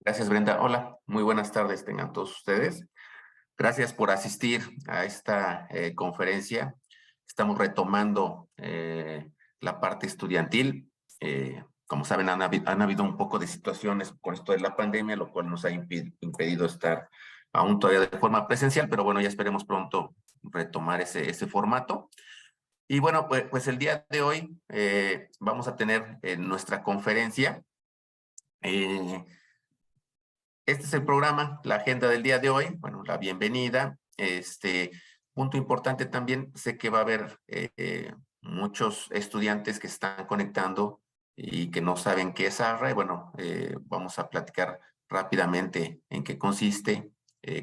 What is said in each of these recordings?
Gracias, Brenda. Hola, muy buenas tardes tengan todos ustedes. Gracias por asistir a esta conferencia. Estamos retomando la parte estudiantil. Como saben, han habido un poco de situaciones con esto de la pandemia, lo cual nos ha impedido estar aún todavía de forma presencial, pero bueno, ya esperemos pronto retomar ese formato. Y bueno, pues el día de hoy vamos a tener nuestra conferencia. Este es el programa, la agenda del día de hoy. Bueno, la bienvenida. Punto importante también, sé que va a haber muchos estudiantes que están conectando y que no saben qué es ARRA. Y bueno, vamos a platicar rápidamente en qué consiste,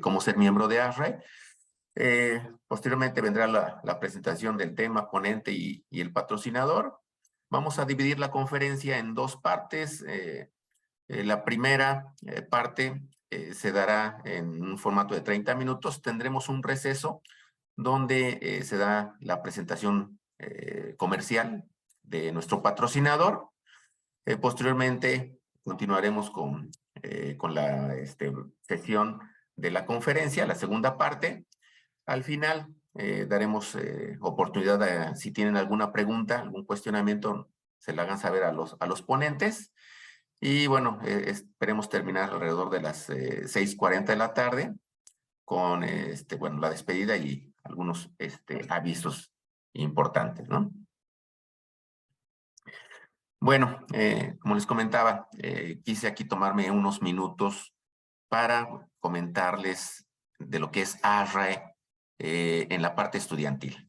cómo ser miembro de ARRA. Posteriormente vendrá la presentación del tema, ponente y el patrocinador. Vamos a dividir la conferencia en dos partes. La primera parte se dará en un formato de 30 minutos. Tendremos un receso donde se da la presentación comercial de nuestro patrocinador. Posteriormente continuaremos con la sesión de la conferencia, la segunda parte. Al final daremos oportunidad si tienen alguna pregunta, algún cuestionamiento, se la hagan saber a los ponentes. Y bueno, esperemos terminar alrededor de las 6:40 de la tarde con bueno, la despedida y algunos avisos importantes, ¿no? Bueno, como les comentaba, quise aquí tomarme unos minutos para comentarles de lo que es ARRAE en la parte estudiantil,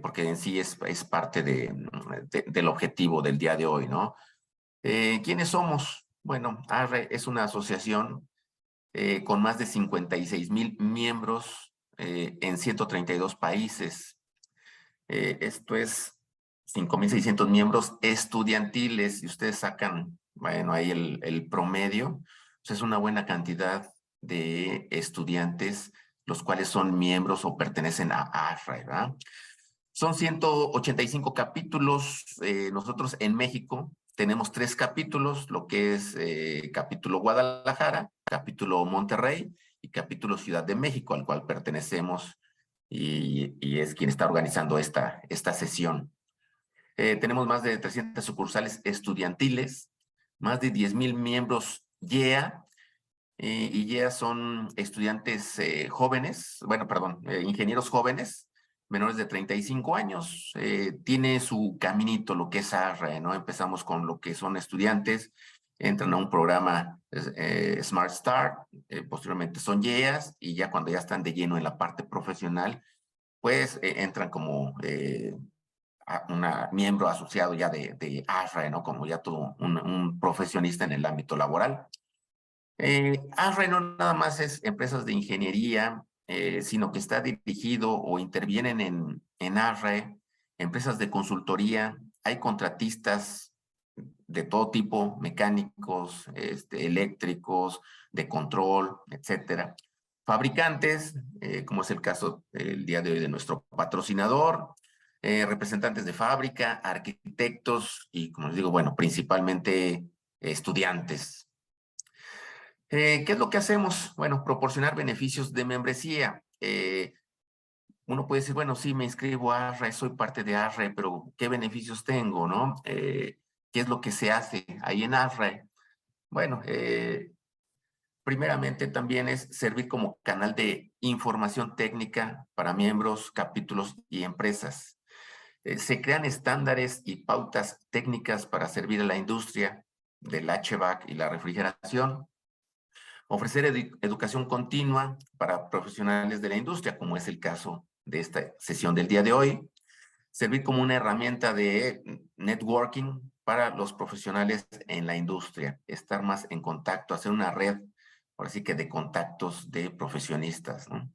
porque en sí es parte del objetivo del día de hoy, ¿no? ¿Quiénes somos? Bueno, ARRE es una asociación con más de 56,000 miembros en 132 países. Esto es 5,600 miembros estudiantiles. Y ustedes sacan, bueno, ahí el promedio, pues es una buena cantidad de estudiantes, los cuales son miembros o pertenecen a ARRE, ¿verdad? Son 185 capítulos. Nosotros en México tenemos 3 capítulos, lo que es capítulo Guadalajara, capítulo Monterrey y capítulo Ciudad de México, al cual pertenecemos y es quien está organizando esta sesión. Tenemos más de 300 sucursales estudiantiles, más de 10,000 miembros YEA, y YEA son estudiantes jóvenes, bueno, perdón, ingenieros jóvenes, menores de 35 años. Tiene su caminito lo que es ARRE, ¿no? Empezamos con lo que son estudiantes, entran a un programa Smart Start, posteriormente son YEAs, y ya cuando ya están de lleno en la parte profesional, pues entran como miembro asociado ya de ARRE, ¿no? Como ya todo un profesionista en el ámbito laboral. ARRE no nada más es empresas de ingeniería, sino que está dirigido o intervienen en ARRE, empresas de consultoría, hay contratistas de todo tipo, mecánicos, eléctricos, de control, etcétera. Fabricantes, como es el caso el día de hoy de nuestro patrocinador, representantes de fábrica, arquitectos y, como les digo, bueno, principalmente estudiantes. ¿Qué es lo que hacemos? Bueno, proporcionar beneficios de membresía. Uno puede decir, bueno, sí, me inscribo a ARRE, soy parte de ARRE, pero ¿qué beneficios tengo, no? ¿Qué es lo que se hace ahí en ARRE? Bueno, primeramente también es servir como canal de información técnica para miembros, capítulos y empresas. Se crean estándares y pautas técnicas para servir a la industria del HVAC y la refrigeración. Ofrecer educación continua para profesionales de la industria, como es el caso de esta sesión del día de hoy. Servir como una herramienta de networking para los profesionales en la industria. Estar más en contacto, hacer una red, por así que de contactos de profesionistas, ¿no?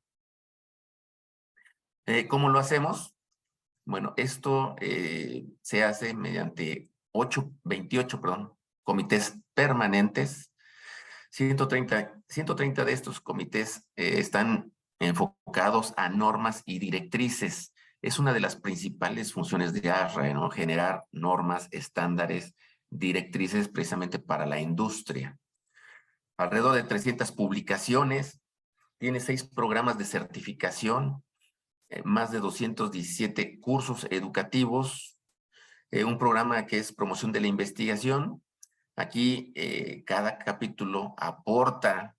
¿Cómo lo hacemos? Bueno, esto se hace mediante 28 comités permanentes. 130 de estos comités están enfocados a normas y directrices. Es una de las principales funciones de ARRE, ¿no? Generar normas, estándares, directrices precisamente para la industria. alrededor de 300 publicaciones, tiene 6 programas de certificación, más de 217 cursos educativos, un programa que es promoción de la investigación. Aquí cada capítulo aporta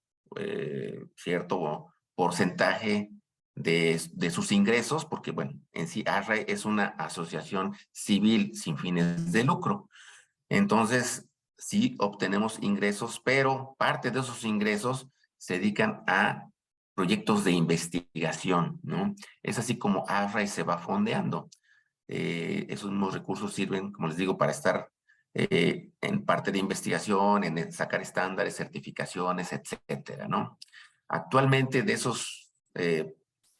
cierto porcentaje de sus ingresos, porque bueno, en sí ARRE es una asociación civil sin fines de lucro. Entonces, sí obtenemos ingresos, pero parte de esos ingresos se dedican a proyectos de investigación, ¿no? Es así como ARRE se va fondeando. Esos mismos recursos sirven, como les digo, para estar en parte de investigación, en sacar estándares, certificaciones, etcétera, ¿no? Actualmente de esos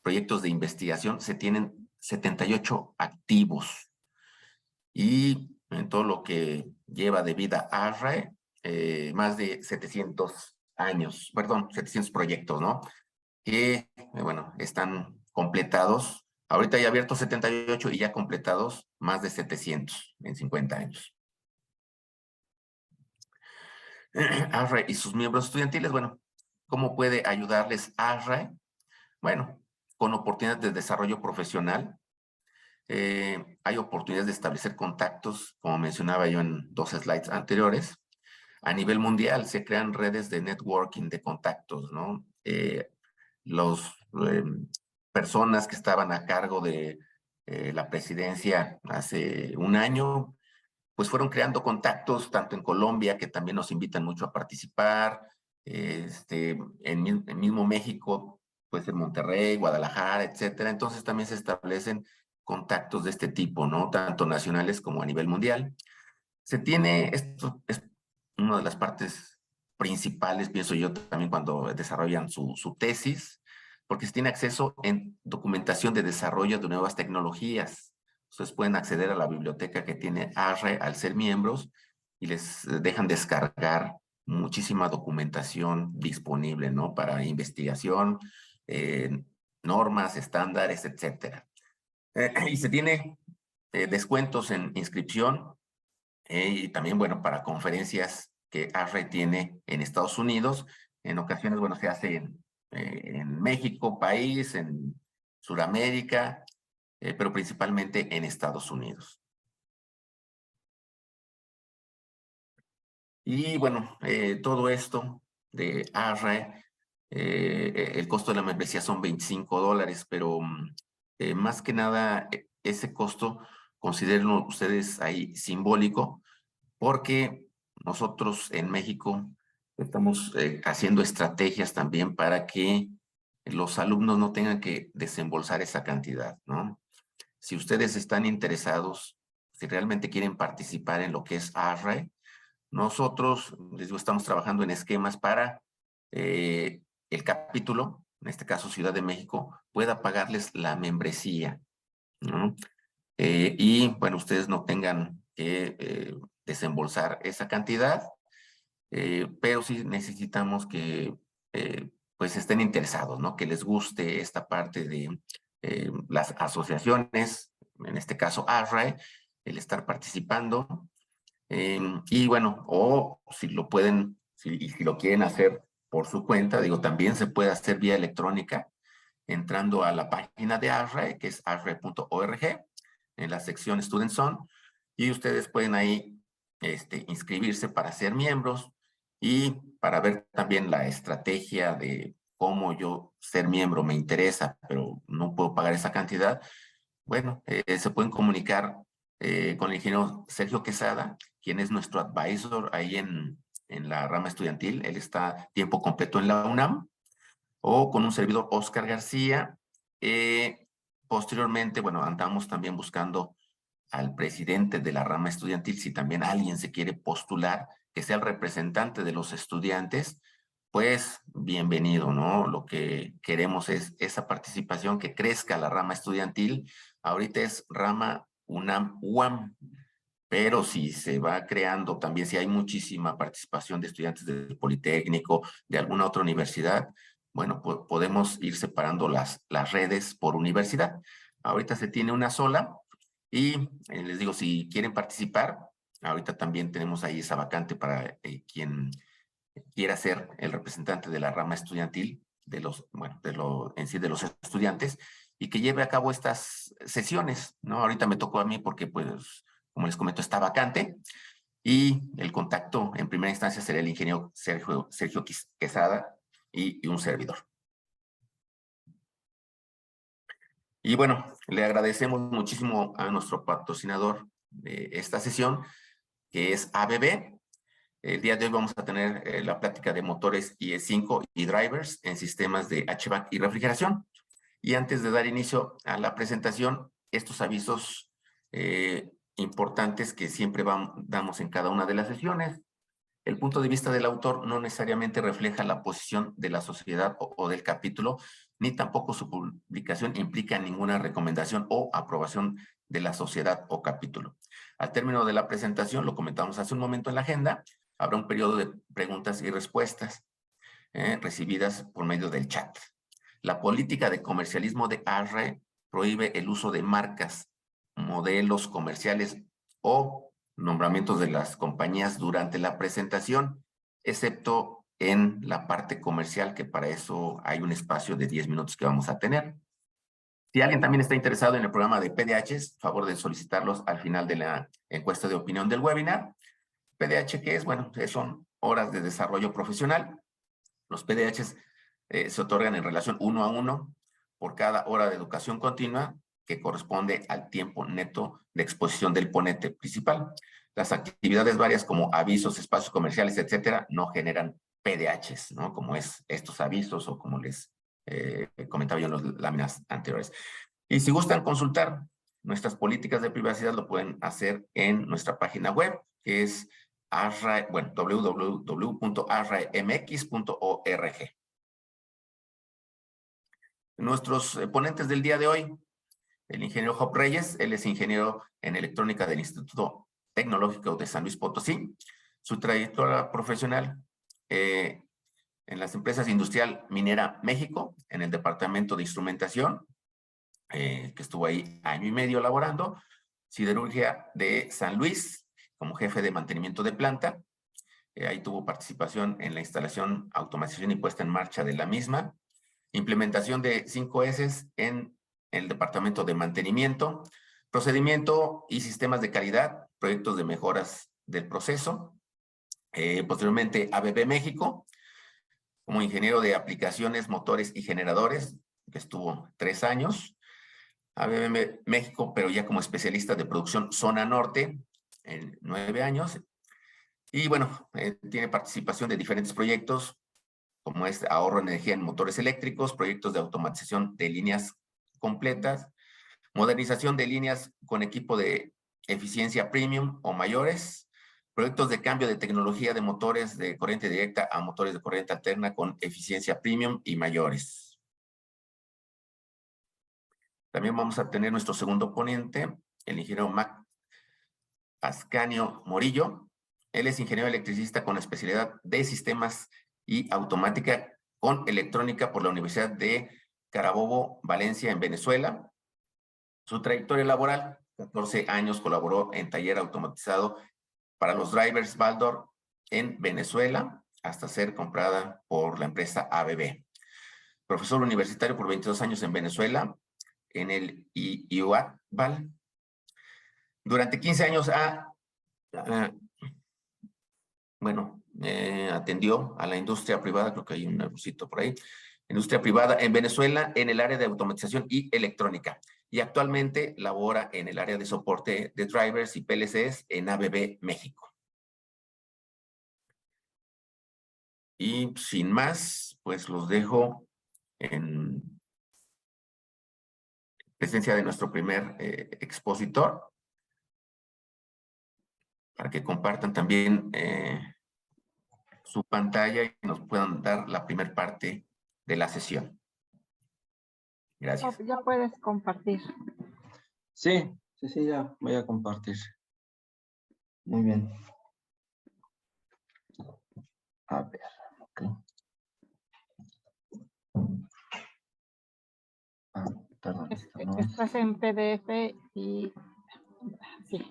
proyectos de investigación se tienen 78 activos y en todo lo que lleva de vida ARRE, más de 700 años, perdón, 700 proyectos, ¿no? Que, bueno, están completados. Ahorita ya abiertos 78 y ya completados más de 700 en 50 años. ARRE y sus miembros estudiantiles, bueno, ¿cómo puede ayudarles ARRE? Bueno, con oportunidades de desarrollo profesional. Hay oportunidades de establecer contactos, como mencionaba yo en 2 slides anteriores. A nivel mundial se crean redes de networking, de contactos, ¿no? Los personas que estaban a cargo de la presidencia hace un año, pues fueron creando contactos tanto en Colombia, que también nos invitan mucho a participar, en mismo México, pues en Monterrey, Guadalajara, etcétera. Entonces también se establecen contactos de este tipo, ¿no? Tanto nacionales como a nivel mundial. Se tiene, esto es una de las partes principales, pienso yo, también cuando desarrollan su tesis, porque se tiene acceso en documentación de desarrollo de nuevas tecnologías. Ustedes pueden acceder a la biblioteca que tiene ARRE al ser miembros y les dejan descargar muchísima documentación disponible, ¿no? Para investigación, normas, estándares, etcétera. Y se tiene descuentos en inscripción y también, bueno, para conferencias que ARRE tiene en Estados Unidos. En ocasiones, bueno, se hace en México, país, en Sudamérica, pero principalmente en Estados Unidos. Y bueno, todo esto de ARRE, el costo de la membresía son $25, pero más que nada ese costo consideren ustedes ahí simbólico, porque nosotros en México estamos haciendo estrategias también para que los alumnos no tengan que desembolsar esa cantidad, ¿no? Si ustedes están interesados, si realmente quieren participar en lo que es ARRE, nosotros, les digo, estamos trabajando en esquemas para el capítulo, en este caso Ciudad de México, pueda pagarles la membresía, ¿no? Y bueno, ustedes no tengan que desembolsar esa cantidad, pero sí necesitamos que pues estén interesados, ¿no? Que les guste esta parte de las asociaciones, en este caso ARRAE, el estar participando. Y bueno, o si lo pueden, si lo quieren hacer por su cuenta, digo, también se puede hacer vía electrónica, entrando a la página de ARRE, que es arre.org, en la sección Student Zone, y ustedes pueden ahí inscribirse para ser miembros y para ver también la estrategia de cómo yo ser miembro me interesa, pero no puedo pagar esa cantidad. Bueno, se pueden comunicar con el ingeniero Sergio Quesada, quien es nuestro advisor ahí en la rama estudiantil. Él está tiempo completo en la UNAM, o con un servidor Oscar García. Posteriormente, bueno, andamos también buscando al presidente de la rama estudiantil, si también alguien se quiere postular, que sea el representante de los estudiantes, pues bienvenido, ¿no? Lo que queremos es esa participación, que crezca la rama estudiantil. Ahorita es rama UNAM-UAM, pero si se va creando también, si hay muchísima participación de estudiantes del Politécnico, de alguna otra universidad, bueno, podemos ir separando las redes por universidad. Ahorita se tiene una sola y les digo, si quieren participar, ahorita también tenemos ahí esa vacante para quien quiera ser el representante de la rama estudiantil, de los, bueno, en sí de los estudiantes, y que lleve a cabo estas sesiones, ¿no? Ahorita me tocó a mí porque, pues, como les comento, está vacante, y el contacto en primera instancia será el ingeniero Sergio Quesada y un servidor. Y bueno, le agradecemos muchísimo a nuestro patrocinador de esta sesión, que es ABB. El día de hoy vamos a tener la plática de motores IE5 y drivers en sistemas de HVAC y refrigeración. Y antes de dar inicio a la presentación, estos avisos importantes que siempre damos en cada una de las sesiones. El punto de vista del autor no necesariamente refleja la posición de la sociedad o del capítulo, ni tampoco su publicación implica ninguna recomendación o aprobación de la sociedad o capítulo. Al término de la presentación, lo comentamos hace un momento en la agenda, habrá un periodo de preguntas y respuestas recibidas por medio del chat. La política de comercialismo de ARRE prohíbe el uso de marcas, modelos comerciales o nombramientos de las compañías durante la presentación, excepto en la parte comercial, que para eso hay un espacio de 10 minutos que vamos a tener. Si alguien también está interesado en el programa de PDHs, favor de solicitarlos al final de la encuesta de opinión del webinar. PDH, ¿qué es? Bueno, son horas de desarrollo profesional. Los PDHs se otorgan en relación 1 a 1 por cada hora de educación continua que corresponde al tiempo neto de exposición del ponente principal. Las actividades varias como avisos, espacios comerciales, etcétera, no generan PDHs, ¿no? Como es estos avisos o como les comentaba yo en las láminas anteriores. Y si gustan consultar nuestras políticas de privacidad, lo pueden hacer en nuestra página web, que es www.arraemx.org. Nuestros ponentes del día de hoy, el ingeniero Job Reyes, él es ingeniero en electrónica del Instituto Tecnológico de San Luis Potosí. Su trayectoria profesional en las empresas Industrial Minera México, en el departamento de instrumentación, que estuvo ahí 1 año y medio laborando. Siderurgia de San Luis, como jefe de mantenimiento de planta. Ahí tuvo participación en la instalación, automatización y puesta en marcha de la misma. Implementación de 5S en el departamento de mantenimiento, procedimiento y sistemas de calidad, proyectos de mejoras del proceso. Posteriormente, ABB México, como ingeniero de aplicaciones, motores y generadores, que estuvo 3 años. ABB México, pero ya como especialista de producción zona norte, en 9 años. Y bueno, tiene participación de diferentes proyectos, como es ahorro de energía en motores eléctricos, proyectos de automatización de líneas completas, modernización de líneas con equipo de eficiencia premium o mayores, proyectos de cambio de tecnología de motores de corriente directa a motores de corriente alterna con eficiencia premium y mayores. También vamos a tener nuestro segundo ponente, el ingeniero Mac Ascanio Morillo. Él es ingeniero electricista con especialidad de sistemas y automática con electrónica por la Universidad de Carabobo, Valencia, en Venezuela. Su trayectoria laboral, 14 años colaboró en taller automatizado para los drivers Baldor en Venezuela, hasta ser comprada por la empresa ABB. Profesor universitario por 22 años en Venezuela, en el IUATBAL. Durante 15 años atendió a la industria privada, creo que hay un negocito por ahí, industria privada en Venezuela en el área de automatización y electrónica. Y actualmente labora en el área de soporte de drivers y PLCs en ABB México. Y sin más, pues los dejo en presencia de nuestro primer expositor, para que compartan también su pantalla y nos puedan dar la primera parte de la sesión. Gracias. Ya puedes compartir. Sí, ya voy a compartir. Muy bien. A ver, ok. Perdón. Estás en PDF y sí.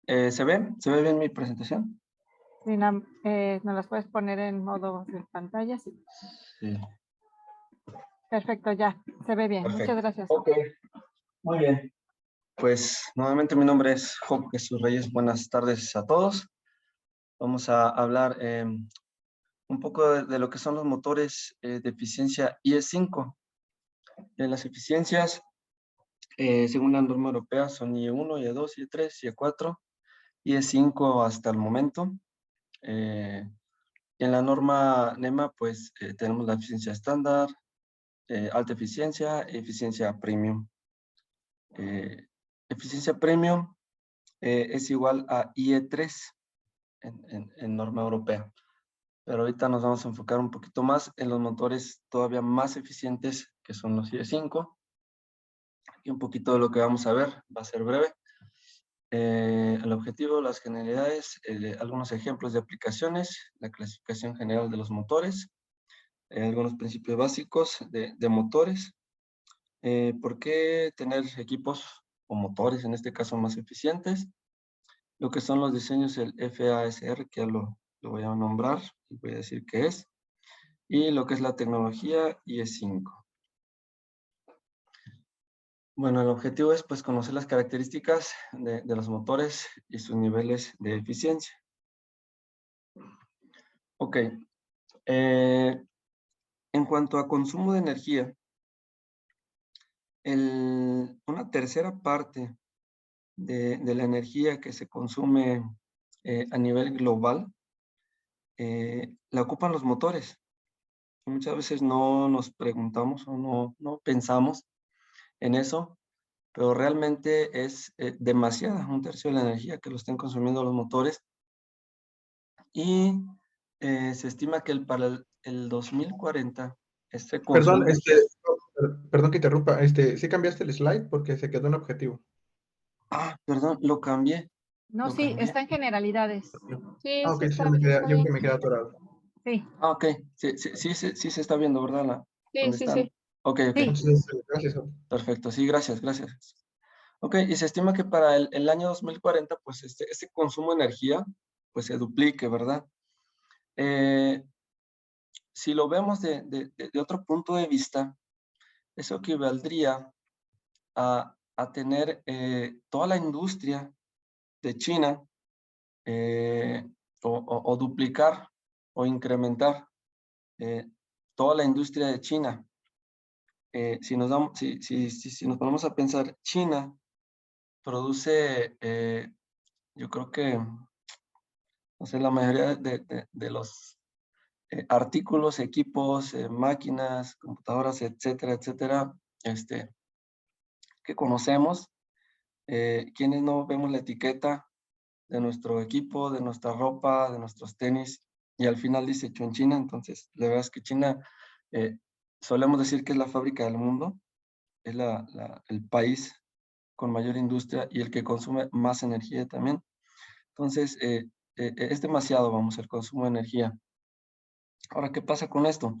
¿Se ve? ¿Se ve bien mi presentación? Sí, ¿nos las puedes poner en modo de pantalla? Sí. Sí, Perfecto, ya. Se ve bien. Muchas perfecto. gracias. Ok, muy bien. Pues nuevamente mi nombre es Job Jesús Reyes. Buenas tardes a todos. Vamos a hablar un poco de lo que son los motores de eficiencia IE5. Las eficiencias, según la norma europea, son IE1, IE2, IE3, IE4, IE5 hasta el momento. Y en la norma NEMA, pues tenemos la eficiencia estándar, alta eficiencia, eficiencia premium. Eficiencia premium es igual a IE3 en norma europea. Pero ahorita nos vamos a enfocar un poquito más en los motores todavía más eficientes, que son los IE5. Y un poquito de lo que vamos a ver, va a ser breve. El objetivo, las generalidades, algunos ejemplos de aplicaciones, la clasificación general de los motores, algunos principios básicos de motores, por qué tener equipos o motores, en este caso, más eficientes, lo que son los diseños, el FASR, que ya lo voy a nombrar y voy a decir qué es, y lo que es la tecnología IE5. Bueno, el objetivo es pues conocer las características de los motores y sus niveles de eficiencia. Ok, en cuanto a consumo de energía, una tercera parte de la energía que se consume a nivel global la ocupan los motores. Muchas veces no nos preguntamos o no pensamos en eso, pero realmente es demasiada, un tercio de la energía que lo estén consumiendo los motores. Y se estima que para el 2040 este consumo... Perdón, perdón que interrumpa, ¿sí cambiaste el slide? Porque se quedó en objetivo. Ah, perdón, lo cambié. No, Lo sí, cambié. está en generalidades. Sí, Ok, sí sí, está, está yo bien. que me quedé atorado. Sí, Ah, ok. Sí se está viendo, ¿verdad? sí, ¿Dónde sí, están? sí. Ok, ok. Sí. Entonces, gracias. Perfecto. Sí, gracias, gracias. Ok, y se estima que para el año 2040, pues este consumo de energía, pues se duplique, ¿verdad? Si lo vemos de otro punto de vista, eso equivaldría a tener toda la industria de China o duplicar o incrementar toda la industria de China. Si nos ponemos a pensar, China produce, yo creo que, no sé, la mayoría de los artículos, equipos, máquinas, computadoras, etcétera, etcétera, que conocemos. Quienes no vemos la etiqueta de nuestro equipo, de nuestra ropa, de nuestros tenis, y al final dice hecho en China. Entonces, la verdad es que China, solemos decir que es la fábrica del mundo, es el país con mayor industria y el que consume más energía también. Entonces, es demasiado, vamos, el consumo de energía. Ahora, ¿qué pasa con esto?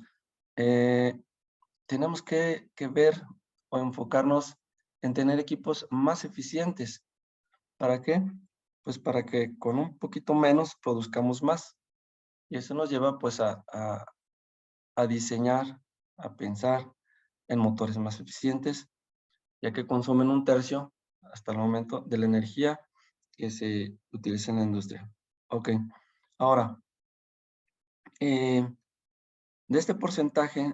Tenemos que ver o enfocarnos en tener equipos más eficientes. ¿Para qué? Pues para que con un poquito menos produzcamos más. Y eso nos lleva pues a diseñar, a pensar en motores más eficientes, ya que consumen un tercio hasta el momento de la energía que se utiliza en la industria. Ok, ahora, de este porcentaje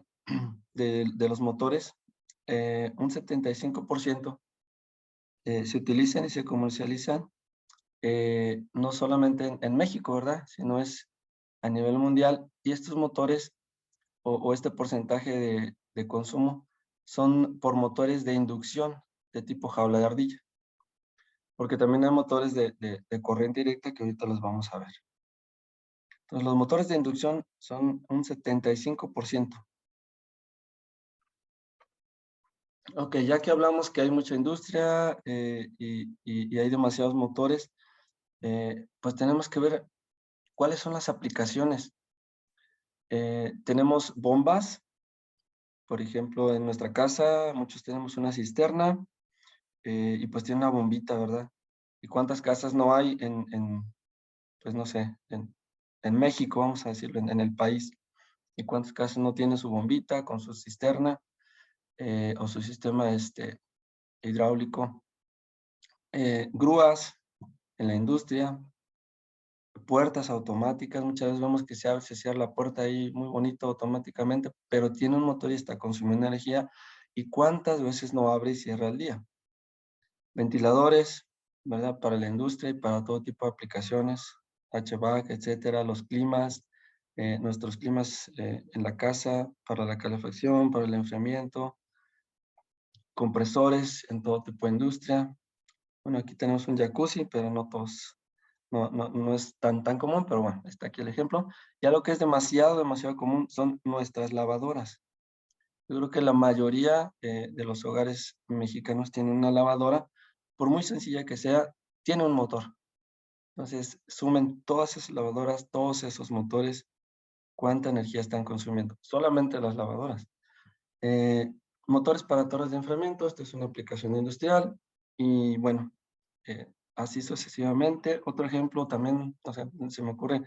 de los motores, un 75% se utilizan y se comercializan no solamente en México, ¿verdad? Sino es a nivel mundial. Y estos motores o este porcentaje de consumo son por motores de inducción de tipo jaula de ardilla. Porque también hay motores de corriente directa que ahorita los vamos a ver. Entonces, los motores de inducción son un 75%. Ok, ya que hablamos que hay mucha industria y hay demasiados motores, pues tenemos que ver cuáles son las aplicaciones. Tenemos bombas, por ejemplo, en nuestra casa muchos tenemos una cisterna y pues tiene una bombita, ¿verdad? ¿Y cuántas casas no hay pues no sé, en México, vamos a decirlo, en el país? ¿Y cuántas casas no tienen su bombita con su cisterna o su sistema hidráulico? Grúas en la industria, puertas automáticas, muchas veces vemos que se abre, se cierra la puerta ahí muy bonito automáticamente, pero tiene un motor y está consumiendo energía. ¿Y cuántas veces no abre y cierra al día? Ventiladores, ¿verdad? Para la industria y para todo tipo de aplicaciones, HVAC, etcétera, los climas, nuestros climas en la casa, para la calefacción, para el enfriamiento, compresores en todo tipo de industria. Bueno, aquí tenemos un jacuzzi, pero no todos, no es tan común, pero bueno, está aquí el ejemplo. Ya lo que es demasiado común son nuestras lavadoras. Yo creo que la mayoría de los hogares mexicanos tienen una lavadora, por muy sencilla que sea, tiene un motor. Entonces, sumen todas esas lavadoras, todos esos motores, cuánta energía están consumiendo. Solamente las lavadoras. Motores para torres de enfriamiento, esta es una aplicación industrial. Y bueno, así sucesivamente. Otro ejemplo también, o sea, se me ocurre,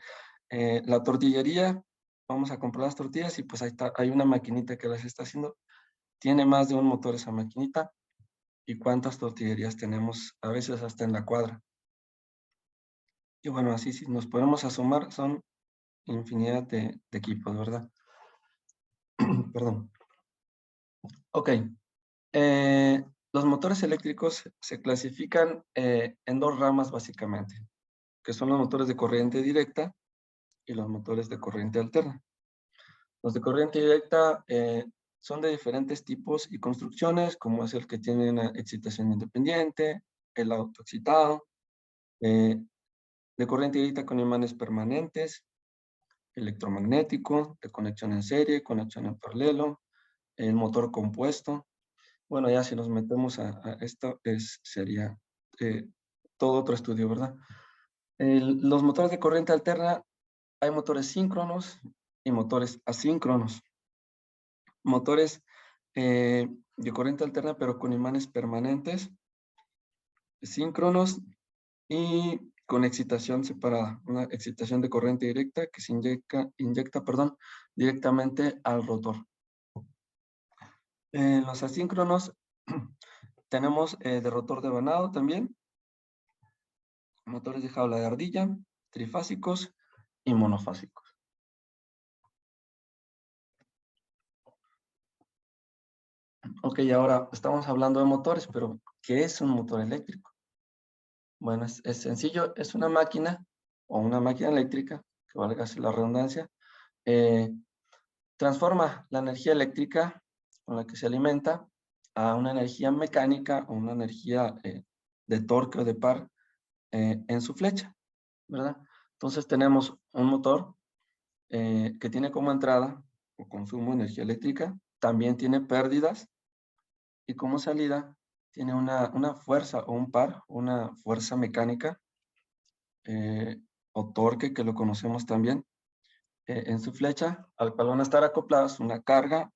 la tortillería. Vamos a comprar las tortillas y pues ahí está, hay una maquinita que las está haciendo. Tiene más de un motor esa maquinita. ¿Y cuántas tortillerías tenemos? A veces hasta en la cuadra. Y bueno, así si nos ponemos a sumar, son infinidad de equipos, ¿verdad? Perdón. Ok. Los motores eléctricos se clasifican en dos ramas básicamente, que son los motores de corriente directa y los motores de corriente alterna. Los de corriente directa son de diferentes tipos y construcciones, como es el que tiene una excitación independiente, el autoexcitado, de corriente directa con imanes permanentes, electromagnético, de conexión en serie, conexión en paralelo, el motor compuesto. Bueno, ya si nos metemos a esto, sería todo otro estudio, ¿verdad? Los motores de corriente alterna, hay motores síncronos y motores asíncronos. Motores de corriente alterna, pero con imanes permanentes, síncronos y con excitación separada. Una excitación de corriente directa que se inyecta directamente al rotor. Los asíncronos tenemos de rotor de vanado también, motores de jaula de ardilla, trifásicos y monofásicos. Ok, ahora estamos hablando de motores, pero ¿qué es un motor eléctrico? Bueno, es sencillo, es una máquina o una máquina eléctrica, que valga la redundancia, transforma la energía eléctrica con la que se alimenta a una energía mecánica o una energía de torque o de par en su flecha, ¿verdad? Entonces tenemos un motor que tiene como entrada o consumo energía eléctrica, también tiene pérdidas y como salida tiene una fuerza o un par, una fuerza mecánica o torque que lo conocemos también en su flecha, al cual van a estar acopladas una carga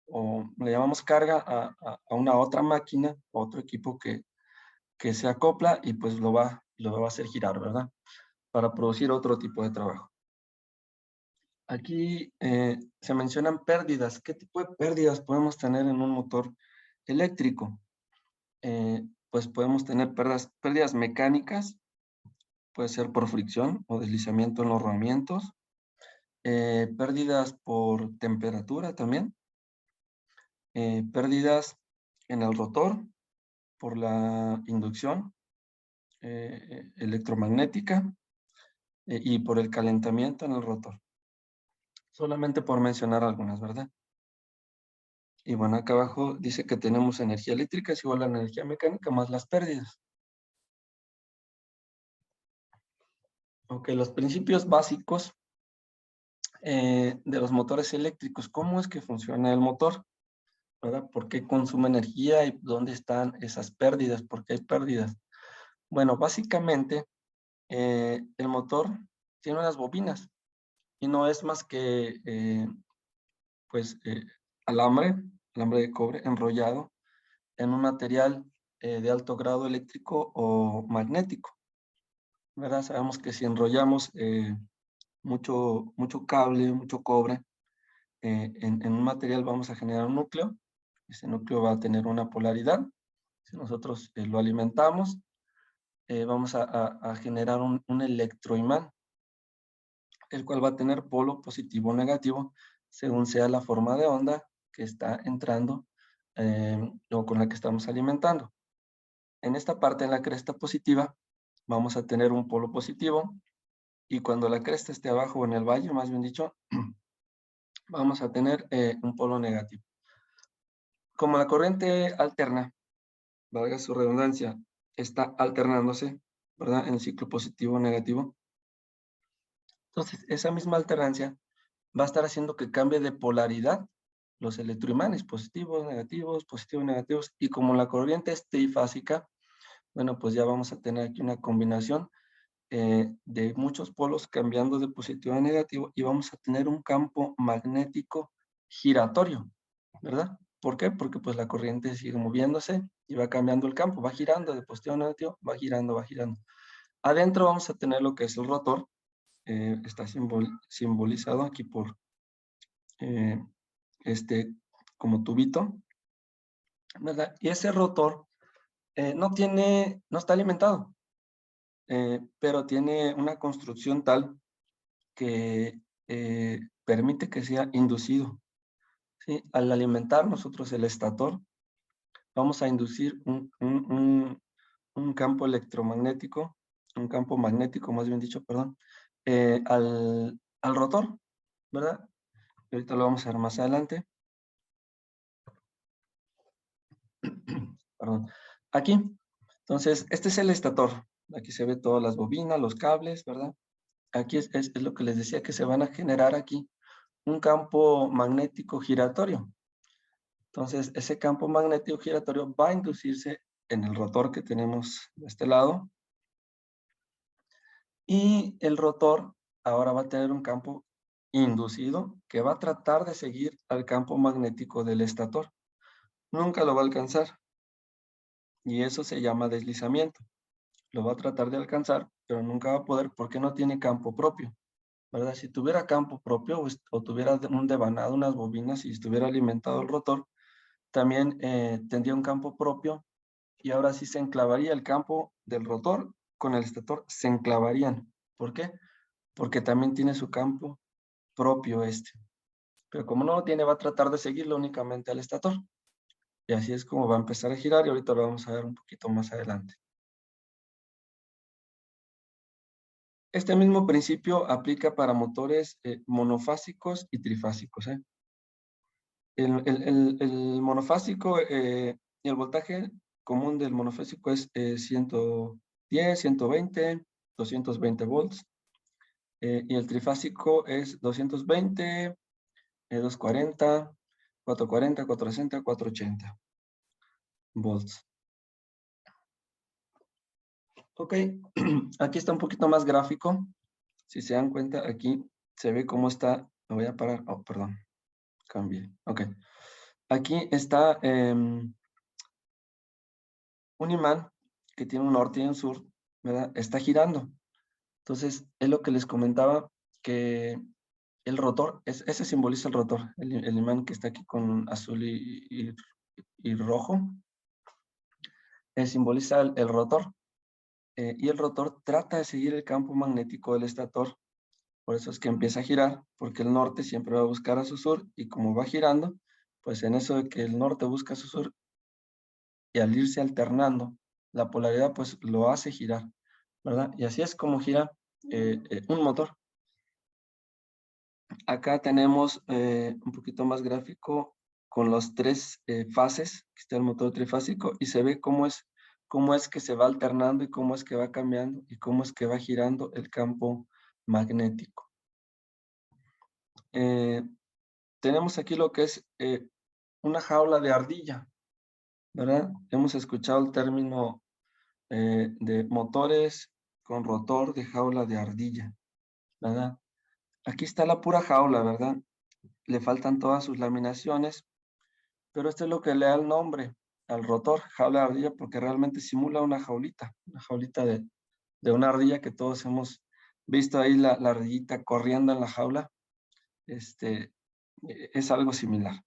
o le llamamos carga a una otra máquina, otro equipo que se acopla y pues lo va a hacer girar, ¿verdad? Para producir otro tipo de trabajo. Aquí se mencionan pérdidas. ¿Qué tipo de pérdidas podemos tener en un motor eléctrico? Pues podemos tener pérdidas mecánicas, puede ser por fricción o deslizamiento en los rodamientos, pérdidas por temperatura también, pérdidas en el rotor por la inducción electromagnética y por el calentamiento en el rotor. Solamente por mencionar algunas, ¿verdad? Y bueno, acá abajo dice que tenemos energía eléctrica es igual a la energía mecánica más las pérdidas. Ok, los principios básicos de los motores eléctricos. ¿Cómo es que funciona el motor? ¿Verdad? ¿Por qué consume energía y dónde están esas pérdidas? ¿Por qué hay pérdidas? Bueno, básicamente el motor tiene unas bobinas y no es más que pues alambre de cobre enrollado en un material de alto grado eléctrico o magnético, ¿verdad? Sabemos que si enrollamos mucho cable, mucho cobre, en un material vamos a generar un núcleo. Ese núcleo va a tener una polaridad. Si nosotros lo alimentamos, vamos a generar un electroimán, el cual va a tener polo positivo o negativo, según sea la forma de onda que está entrando o con la que estamos alimentando. En esta parte, en la cresta positiva, vamos a tener un polo positivo, y cuando la cresta esté abajo, o en el valle, más bien dicho, vamos a tener un polo negativo. Como la corriente alterna, valga su redundancia, está alternándose, ¿verdad? En el ciclo positivo o negativo. Entonces, esa misma alternancia va a estar haciendo que cambie de polaridad los electroimanes, positivos, negativos, y como la corriente es trifásica, bueno, pues ya vamos a tener aquí una combinación de muchos polos cambiando de positivo a negativo, y vamos a tener un campo magnético giratorio, ¿verdad? ¿Por qué? Porque pues la corriente sigue moviéndose y va cambiando el campo, va girando de positivo a negativo, va girando, va girando. Adentro vamos a tener lo que es el rotor, está simbolizado aquí por como tubito, ¿verdad? Y ese rotor no está alimentado, pero tiene una construcción tal que permite que sea inducido, ¿sí? Al alimentar nosotros el estator, vamos a inducir un campo electromagnético, un campo magnético, más bien dicho, perdón, al rotor, ¿verdad? Ahorita lo vamos a ver más adelante. Perdón. Aquí, entonces, este es el estator. Aquí se ve todas las bobinas, los cables, ¿verdad? Aquí es lo que les decía, que se van a generar aquí un campo magnético giratorio. Entonces, ese campo magnético giratorio va a inducirse en el rotor que tenemos de este lado. Y el rotor ahora va a tener un campo inducido que va a tratar de seguir al campo magnético del estator. Nunca lo va a alcanzar. Y eso se llama deslizamiento. Lo va a tratar de alcanzar, pero nunca va a poder porque no tiene campo propio, ¿verdad? Si tuviera campo propio o tuviera un devanado, unas bobinas, y estuviera alimentado el rotor, también tendría un campo propio, y ahora sí se enclavaría el campo del rotor con el estator, se enclavarían. ¿Por qué? Porque también tiene su campo propio Pero como no lo tiene, va a tratar de seguirlo únicamente al estator. Y así es como va a empezar a girar, y ahorita lo vamos a ver un poquito más adelante. Este mismo principio aplica para motores monofásicos y trifásicos. El monofásico, y el voltaje común del monofásico es 110, 120, 220 volts. Y el trifásico es 220, 240, 440, 460, 480 volts. Ok, aquí está un poquito más gráfico. Si se dan cuenta, aquí se ve cómo está. Me voy a parar. Oh, perdón. Cambié. Ok. Aquí está un imán que tiene un norte y un sur, ¿verdad? Está girando. Entonces, es lo que les comentaba, que el rotor, ese simboliza el rotor, el imán que está aquí con azul y rojo, simboliza el rotor. Y el rotor trata de seguir el campo magnético del estator. Por eso es que empieza a girar, porque el norte siempre va a buscar a su sur, y como va girando, pues en eso de que el norte busca a su sur, y al irse alternando, la polaridad pues lo hace girar, ¿verdad? Y así es como gira un motor. Acá tenemos un poquito más gráfico con las tres fases, que está el motor trifásico, y se ve cómo es que se va alternando, y cómo es que va cambiando, y cómo es que va girando el campo magnético. Tenemos aquí lo que es una jaula de ardilla, ¿verdad? Hemos escuchado el término de motores con rotor de jaula de ardilla, ¿verdad? Aquí está la pura jaula, ¿verdad? Le faltan todas sus laminaciones, pero esto es lo que le da el nombre. al rotor, jaula de ardilla, porque realmente simula una jaulita de una ardilla que todos hemos visto ahí, la ardillita corriendo en la jaula. Es algo similar.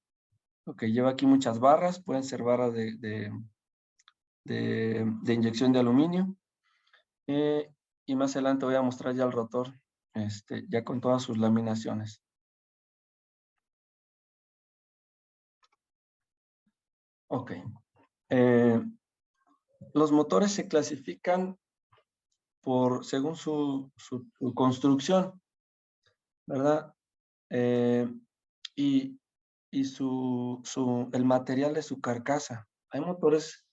Ok, lleva aquí muchas barras, pueden ser barras de inyección de aluminio. Y más adelante voy a mostrar ya el rotor, ya con todas sus laminaciones. Ok. Los motores se clasifican según su construcción, ¿verdad? Y el material de su carcasa. Hay motores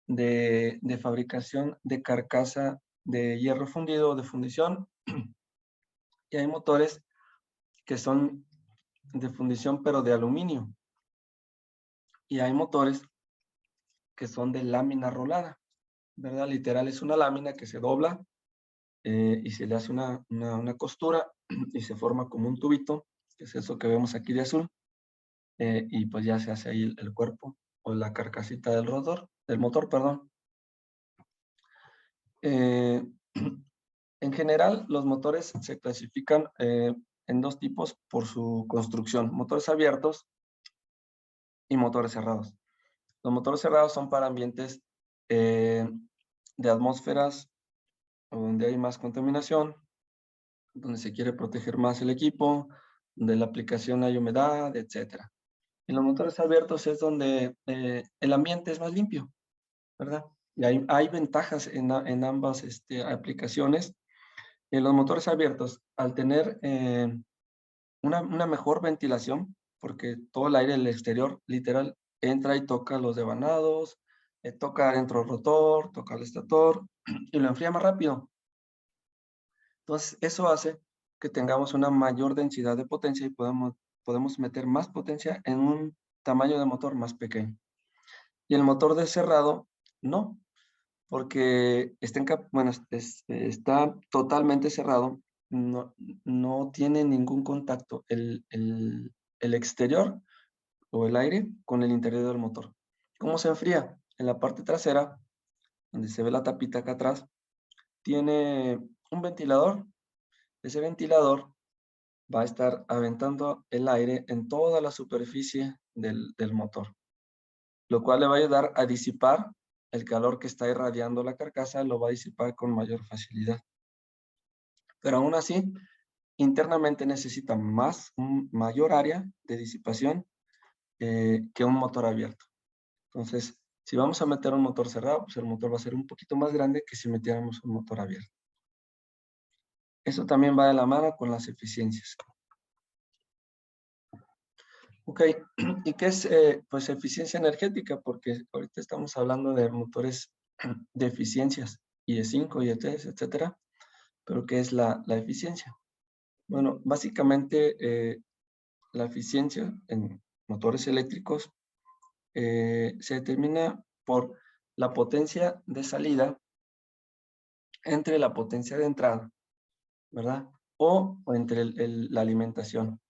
de fabricación de carcasa de hierro fundido o de fundición, y hay motores que son de fundición pero de aluminio, y hay motores que son de lámina rolada, ¿verdad? Literal es una lámina que se dobla y se le hace una costura y se forma como un tubito, que es eso que vemos aquí de azul, y pues ya se hace ahí el cuerpo o la carcasita del motor, perdón. En general, los motores se clasifican en dos tipos por su construcción: motores abiertos y motores cerrados. Los motores cerrados son para ambientes de atmósferas donde hay más contaminación, donde se quiere proteger más el equipo, donde la aplicación hay humedad, etc. En los motores abiertos es donde el ambiente es más limpio, ¿verdad? Y hay ventajas en ambas aplicaciones. En los motores abiertos, al tener una mejor ventilación, porque todo el aire del exterior, literal, entra y toca los devanados, toca adentro el rotor, toca el estator, y lo enfría más rápido. Entonces, eso hace que tengamos una mayor densidad de potencia y podemos meter más potencia en un tamaño de motor más pequeño. Y el motor de cerrado, no, porque está totalmente cerrado, no tiene ningún contacto el exterior o el aire con el interior del motor. ¿Cómo se enfría? En la parte trasera, donde se ve la tapita acá atrás, tiene un ventilador. Ese ventilador va a estar aventando el aire en toda la superficie del motor, lo cual le va a ayudar a disipar el calor que está irradiando la carcasa, lo va a disipar con mayor facilidad. Pero aún así, internamente necesita un mayor área de disipación que un motor abierto. Entonces, si vamos a meter un motor cerrado, pues el motor va a ser un poquito más grande que si metiéramos un motor abierto. Eso también va de la mano con las eficiencias. Ok, ¿y qué es pues eficiencia energética? Porque ahorita estamos hablando de motores de eficiencias, IE5, IE3, etcétera. Pero ¿qué es la eficiencia? Bueno, básicamente la eficiencia en motores eléctricos se determina por la potencia de salida entre la potencia de entrada, ¿verdad? O entre la alimentación.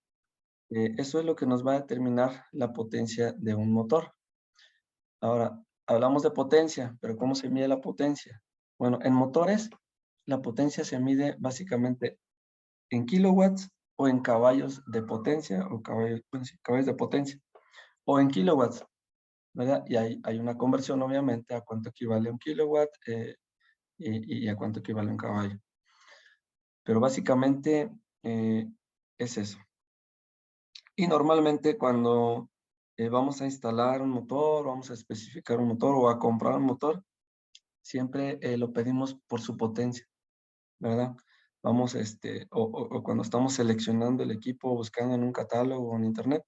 Eso es lo que nos va a determinar la potencia de un motor. Ahora, hablamos de potencia, pero ¿cómo se mide la potencia? Bueno, en motores, la potencia se mide básicamente en kilowatts o en caballos de potencia, o caballos de potencia, o en kilowatts, ¿verdad? Y hay una conversión, obviamente, a cuánto equivale un kilowatt y a cuánto equivale un caballo. Pero básicamente es eso. Y normalmente cuando vamos a instalar un motor, vamos a especificar un motor o a comprar un motor, siempre lo pedimos por su potencia, ¿verdad? Vamos, o cuando estamos seleccionando el equipo, buscando en un catálogo o en internet,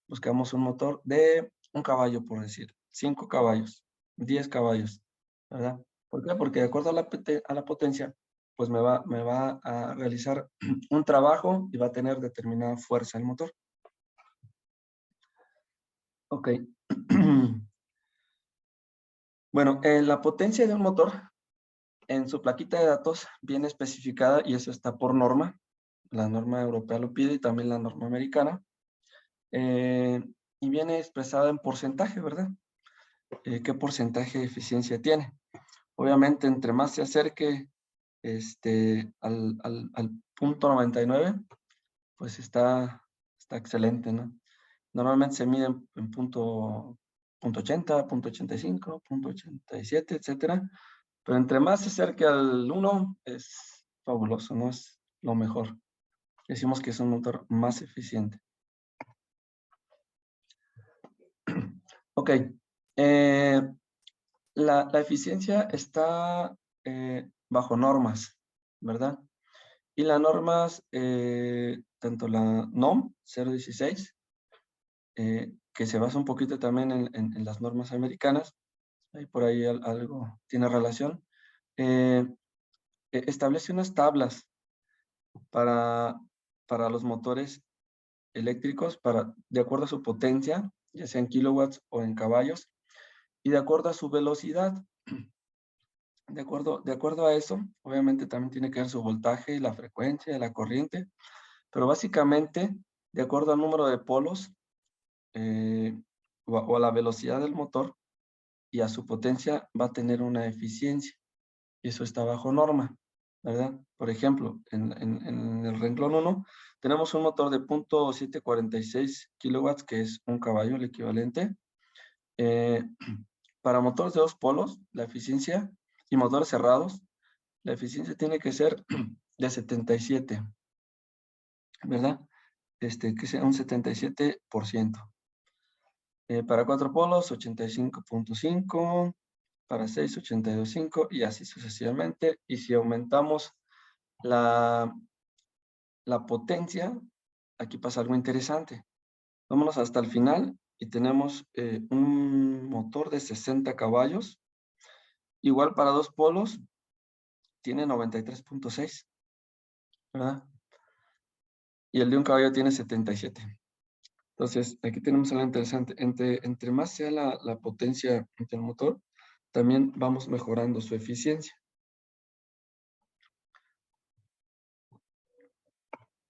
buscamos un motor de 1 caballo, por decir, 5 caballos, 10 caballos, ¿verdad? ¿Por qué? Porque de acuerdo a la potencia, pues me va a realizar un trabajo y va a tener determinada fuerza el motor. Ok. Bueno, la potencia de un motor en su plaquita de datos viene especificada, y eso está por norma. La norma europea lo pide y también la norma americana. Y viene expresada en porcentaje, ¿verdad? qué porcentaje de eficiencia tiene. Obviamente, entre más se acerque al punto 99, pues está excelente, ¿no? Normalmente se mide en punto 80, punto 85, punto 87, etcétera. Pero entre más se acerque al 1, es fabuloso, ¿no? Es lo mejor. Decimos que es un motor más eficiente. Ok. La eficiencia está bajo normas, ¿verdad? Y las normas, tanto la NOM 016, que se basa un poquito también en las normas americanas, ahí por ahí algo tiene relación, establece unas tablas para los motores eléctricos de acuerdo a su potencia, ya sea en kilowatts o en caballos, y de acuerdo a su velocidad. De acuerdo a eso, obviamente también tiene que ver su voltaje, la frecuencia, la corriente, pero básicamente, de acuerdo al número de polos o a la velocidad del motor y a su potencia, va a tener una eficiencia. Y eso está bajo norma, ¿verdad? Por ejemplo, en el renglón 1 tenemos un motor de 0.746 kilowatts, que es un caballo, el equivalente. Para motores de 2 polos, la eficiencia, y motores cerrados, la eficiencia tiene que ser de 77, ¿verdad? Que sea un 77%. Para 4 polos, 85.5, para 6, 82.5 y así sucesivamente. Y si aumentamos la potencia, aquí pasa algo interesante. Vámonos hasta el final y tenemos un motor de 60 caballos. Igual para 2 polos, tiene 93.6, ¿verdad? Y el de un caballo tiene 77. Entonces, aquí tenemos algo interesante. Entre más sea la potencia del motor, también vamos mejorando su eficiencia.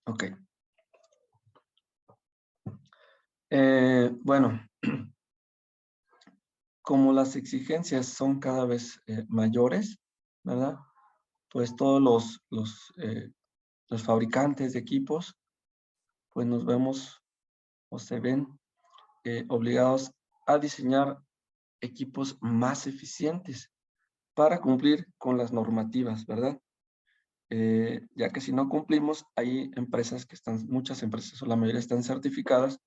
Ok. Bueno, como las exigencias son cada vez mayores, ¿verdad? Pues todos los fabricantes de equipos, pues nos vemos o se ven obligados a diseñar equipos más eficientes para cumplir con las normativas, ¿verdad? Ya que si no cumplimos, hay empresas que muchas empresas o la mayoría están certificadas,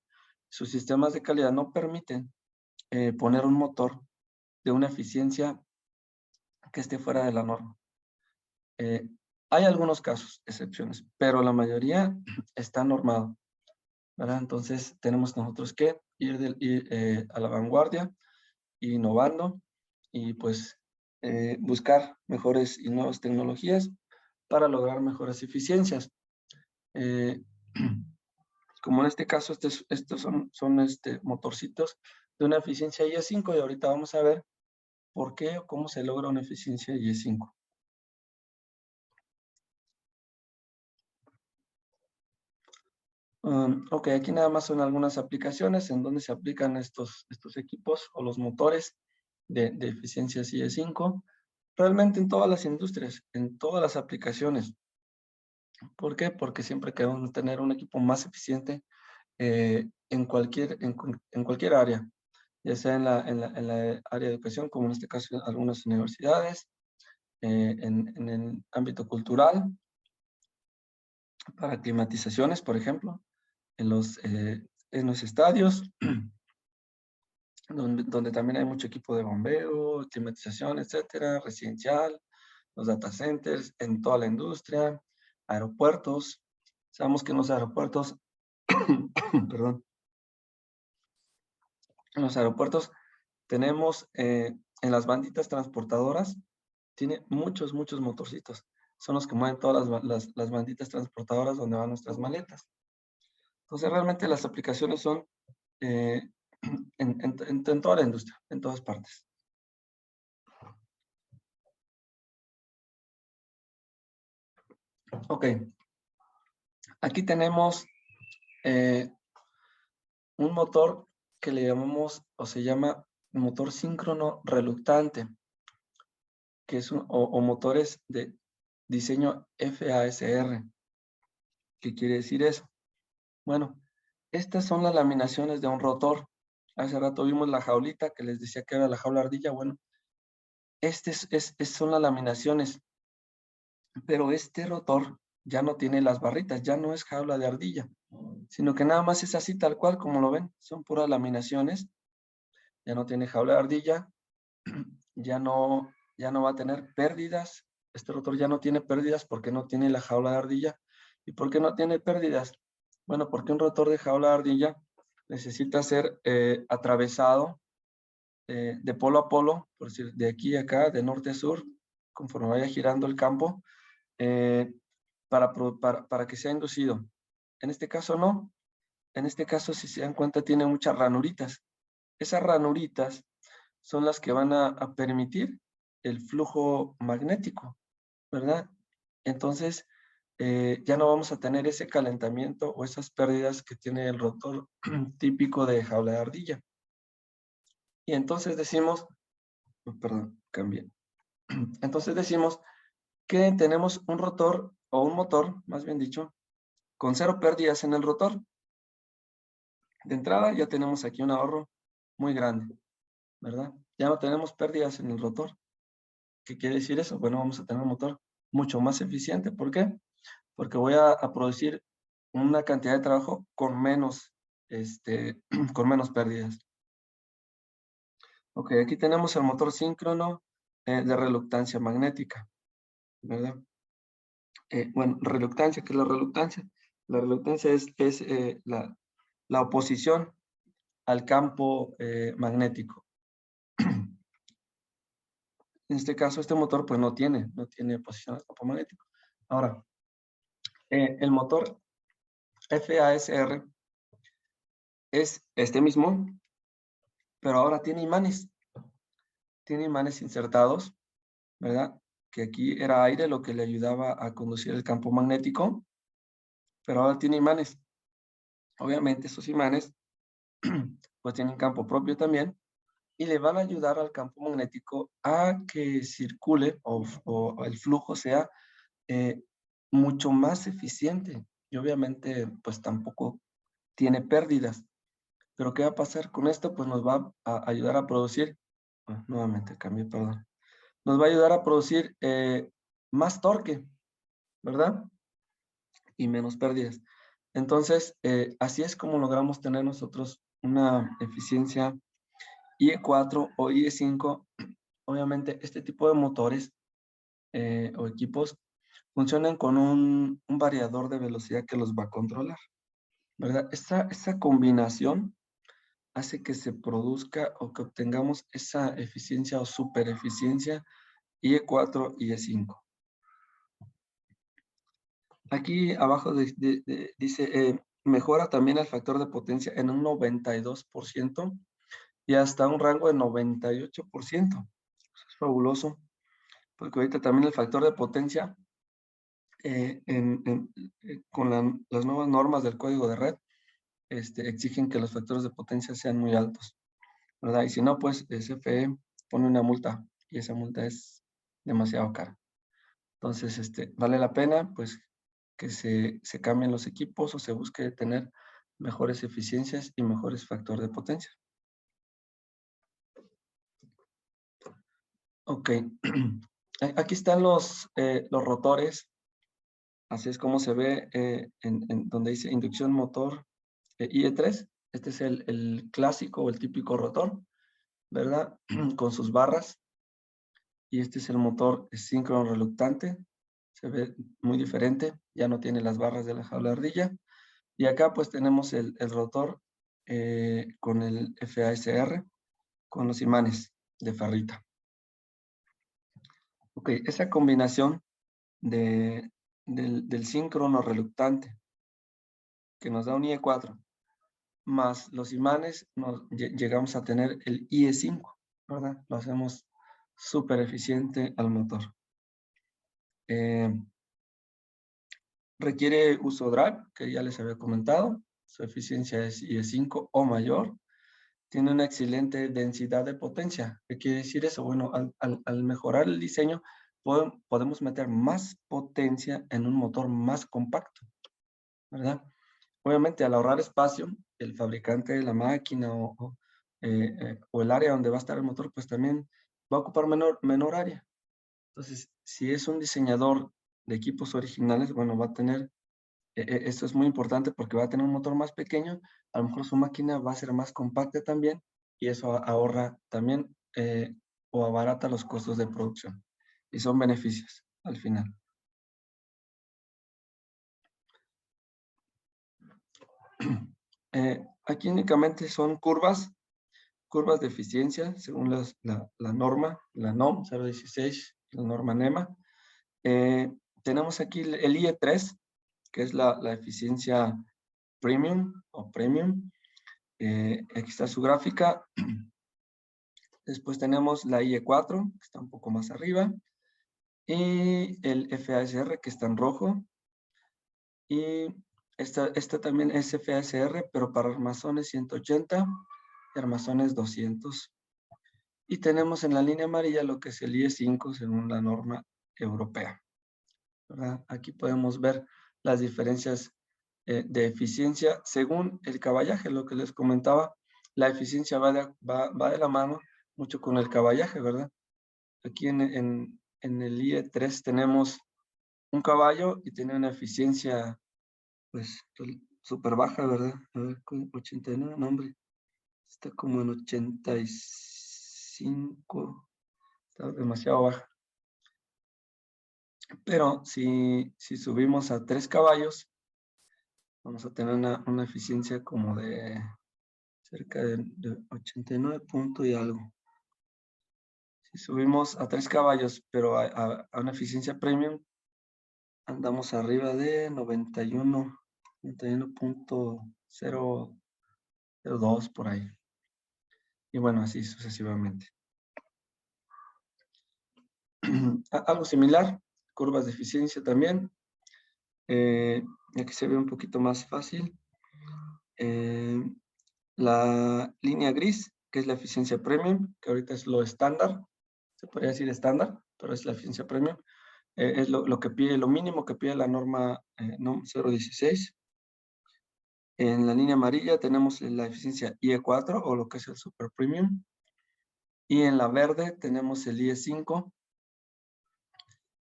sus sistemas de calidad no permiten poner un motor de una eficiencia que esté fuera de la norma. Hay algunos casos, excepciones, pero la mayoría está normado, ¿verdad? Entonces tenemos nosotros que ir a la vanguardia, innovando y pues buscar mejores y nuevas tecnologías para lograr mejores eficiencias. Como en este caso, estos son motorcitos de una eficiencia IE5 y ahorita vamos a ver por qué o cómo se logra una eficiencia IE5. Ok, aquí nada más son algunas aplicaciones en donde se aplican estos equipos o los motores de eficiencias IE5. Realmente en todas las industrias, en todas las aplicaciones. ¿Por qué? Porque siempre queremos tener un equipo más eficiente en cualquier área, ya sea en la área de educación, como en este caso algunas universidades, en el ámbito cultural, para climatizaciones, por ejemplo, en los estadios, donde también hay mucho equipo de bombeo, climatización, etcétera, residencial, los data centers, en toda la industria, aeropuertos. Sabemos que en los aeropuertos, perdón, en los aeropuertos tenemos en las banditas transportadoras, tiene muchos motorcitos. Son los que mueven todas las banditas transportadoras donde van nuestras maletas. Entonces, realmente las aplicaciones son en toda la industria, en todas partes. Ok. Aquí tenemos un motor que le llamamos, o se llama motor síncrono reluctante, que es o motores de diseño FASR. ¿Qué quiere decir eso? Bueno, estas son las laminaciones de un rotor. Hace rato vimos la jaulita que les decía que era la jaula ardilla. Bueno, son las laminaciones, pero este rotor ya no tiene las barritas, ya no es jaula de ardilla, sino que nada más es así tal cual como lo ven, son puras laminaciones, ya no tiene jaula de ardilla, ya no va a tener pérdidas, este rotor ya no tiene pérdidas porque no tiene la jaula de ardilla. ¿Y por qué no tiene pérdidas? Bueno, porque un rotor de jaula de ardilla necesita ser atravesado de polo a polo, por decir, de aquí a acá, de norte a sur, conforme vaya girando el campo, para que sea inducido. En este caso no. En este caso, si se dan cuenta, tiene muchas ranuritas. Esas ranuritas son las que van a permitir el flujo magnético, ¿verdad? Entonces, ya no vamos a tener ese calentamiento o esas pérdidas que tiene el rotor típico de jaula de ardilla. Y entonces decimos, perdón, cambié. Entonces decimos que tenemos un rotor o un motor, más bien dicho, con 0 pérdidas en el rotor. De entrada ya tenemos aquí un ahorro muy grande, ¿verdad? Ya no tenemos pérdidas en el rotor. ¿Qué quiere decir eso? Bueno, vamos a tener un motor mucho más eficiente. ¿Por qué? Porque voy a producir una cantidad de trabajo con menos, con menos pérdidas. Ok, aquí tenemos el motor síncrono de reluctancia magnética, ¿verdad? Bueno, reluctancia, ¿qué es la reluctancia? La reluctancia es la oposición al campo magnético. En este caso, este motor pues no tiene oposición al campo magnético. Ahora, el motor FASR es este mismo, pero ahora tiene imanes. Tiene imanes insertados, ¿verdad? Que aquí era aire lo que le ayudaba a conducir el campo magnético, pero ahora tiene imanes. Obviamente esos imanes pues tienen campo propio también y le van a ayudar al campo magnético a que circule o el flujo sea mucho más eficiente. Y obviamente pues tampoco tiene pérdidas. Pero ¿qué va a pasar con esto? Pues nos va a ayudar a producir, nuevamente cambié, perdón. Nos va a ayudar a producir más torque, ¿verdad? Y menos pérdidas. Entonces, así es como logramos tener nosotros una eficiencia IE4 o IE5. Obviamente, este tipo de motores o equipos funcionan con un variador de velocidad que los va a controlar, ¿verdad? Esta combinación hace que se produzca o que obtengamos esa eficiencia o supereficiencia IE4 y IE5. Aquí abajo dice, mejora también el factor de potencia en un 92% y hasta un rango de 98%. Eso es fabuloso, porque ahorita también el factor de potencia, con las nuevas normas del código de red, exigen que los factores de potencia sean muy altos, ¿verdad? Y si no, pues CFE pone una multa y esa multa es demasiado cara. Entonces, vale la pena, pues, que se cambien los equipos o se busque tener mejores eficiencias y mejores factores de potencia. Ok. Aquí están los rotores. Así es como se ve en donde dice inducción motor IE3. Este es el clásico o el típico rotor, ¿verdad? Con sus barras. Y este es el motor síncrono reluctante. Se ve muy diferente. Ya no tiene las barras de la jaula de ardilla. Y acá pues tenemos el rotor con el FASR, con los imanes de ferrita. Ok, esa combinación del síncrono reluctante que nos da un IE4 más los imanes, llegamos a tener el IE5, ¿verdad? Lo hacemos súper eficiente al motor. Requiere uso drive, que ya les había comentado. Su eficiencia es IE5 o mayor. tiene una excelente densidad de potencia. ¿Qué quiere decir eso? Bueno, al mejorar el diseño, podemos meter más potencia en un motor más compacto, ¿verdad? Obviamente, al ahorrar espacio, el fabricante de la máquina o el área donde va a estar el motor, pues también va a ocupar menor área. Entonces, si es un diseñador de equipos originales, bueno, va a tener, esto es muy importante porque va a tener un motor más pequeño, a lo mejor su máquina va a ser más compacta también, y eso ahorra también o abarata los costos de producción. Y son beneficios al final. Aquí únicamente son curvas de eficiencia según la norma, la NOM 016, la norma NEMA. Tenemos aquí el IE3, que es la eficiencia premium o premium. Aquí está su gráfica. Después tenemos la IE4, que está un poco más arriba. Y el FASR, que está en rojo. Y esta también es FASR, pero para armazones 180 y armazones 200. Y tenemos en la línea amarilla lo que es el IE5 según la norma europea, ¿verdad? Aquí podemos ver las diferencias de eficiencia según el caballaje, lo que les comentaba. La eficiencia va de la mano mucho con el caballaje, ¿verdad? Aquí en el IE3 tenemos un caballo y tiene una eficiencia pues súper baja, ¿verdad? A ver, 89, no, hombre. Está como en 85. Está demasiado baja. Pero si subimos a 3 caballos, vamos a tener una eficiencia como de cerca de 89 punto y algo. Si subimos a 3 caballos, pero a una eficiencia premium, andamos arriba de 91.002 por ahí. Y bueno, así sucesivamente. Algo similar, curvas de eficiencia también. Aquí se ve un poquito más fácil. La línea gris, que es la eficiencia premium, que ahorita es lo estándar, se podría decir estándar, pero es la eficiencia premium. Es lo que pide, lo mínimo que pide la norma NOM 016. En la línea amarilla tenemos la eficiencia IE4 o lo que es el super premium. Y en la verde tenemos el IE5.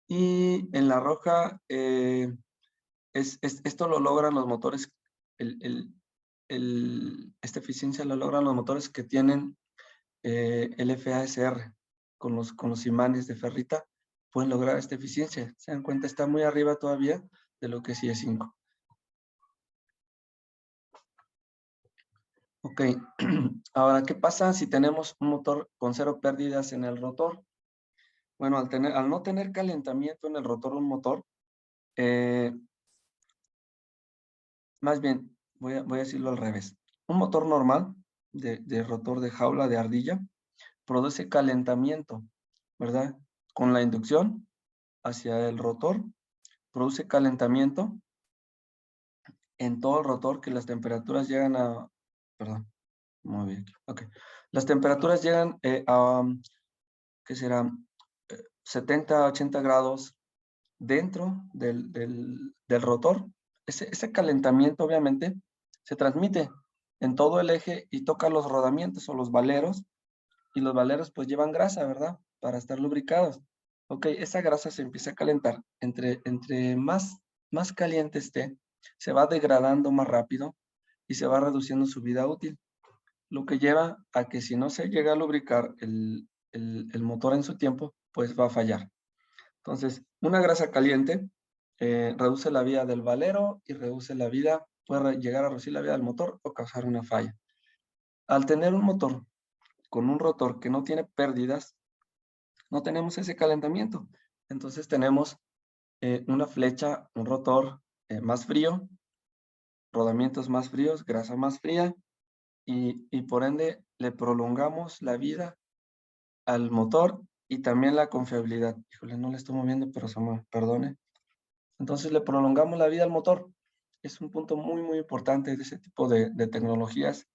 Y en la roja, esto lo logran los motores, esta eficiencia lo logran los motores que tienen el FASR con los imanes de ferrita, pueden lograr esta eficiencia. Se dan cuenta, está muy arriba todavía de lo que es IE5. Ok, ahora, ¿qué pasa si tenemos un motor con 0 pérdidas en el rotor? Bueno, al no tener calentamiento en el rotor de un motor, más bien, voy a decirlo al revés. Un motor normal de rotor de jaula de ardilla produce calentamiento, ¿verdad? Con la inducción hacia el rotor, produce calentamiento en todo el rotor que las temperaturas llegan a, perdón, muy bien, ok. Las temperaturas llegan a, ¿qué será? 70, 80 grados dentro del rotor. Ese calentamiento obviamente se transmite en todo el eje y toca los rodamientos o los valeros, y los valeros pues llevan grasa, ¿verdad? Para estar lubricados. Ok, esa grasa se empieza a calentar. Entre más caliente esté, se va degradando más rápido y se va reduciendo su vida útil, lo que lleva a que si no se llega a lubricar el motor en su tiempo, pues va a fallar. Entonces, una grasa caliente reduce la vida del valero y reduce la vida, puede llegar a reducir la vida del motor o causar una falla. Al tener un motor con un rotor que no tiene pérdidas, no tenemos ese calentamiento. Entonces tenemos una flecha, un rotor más frío, rodamientos más fríos, grasa más fría, y por ende le prolongamos la vida al motor y también la confiabilidad. Híjole, no le estoy moviendo, pero se me perdone. Entonces le prolongamos la vida al motor. Es un punto muy, muy importante de ese tipo de tecnologías.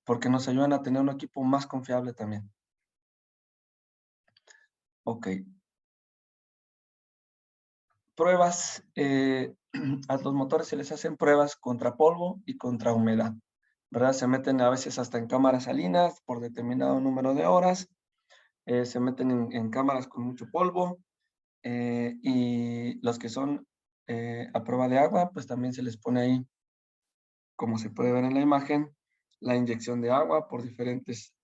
porque nos ayudan a tener un equipo más confiable también. Ok. Pruebas, a los motores se les hacen pruebas contra polvo y contra humedad, ¿verdad? Se meten a veces hasta en cámaras salinas por determinado número de horas, se meten en cámaras con mucho polvo, y los que son a prueba de agua, pues también se les pone ahí, como se puede ver en la imagen, la inyección de agua por diferentes,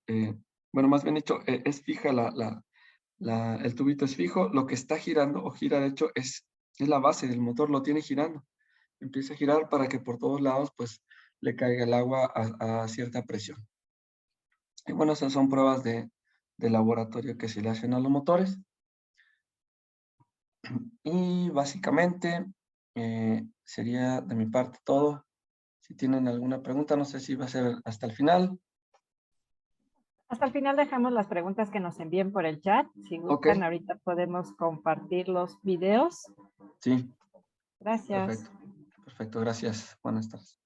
bueno, más bien dicho, es fija el tubito es fijo, lo que está girando o gira de hecho es la base del motor, lo tiene girando. Empieza a girar para que por todos lados pues le caiga el agua a cierta presión. Y bueno, esas son pruebas de laboratorio que se le hacen a los motores. Y básicamente sería de mi parte todo. Si tienen alguna pregunta, no sé si va a ser hasta el final. Hasta el final dejamos las preguntas que nos envíen por el chat. Si Ok, gustan, ahorita podemos compartir los videos. sí, Gracias. perfecto. Perfecto, gracias. Buenas tardes.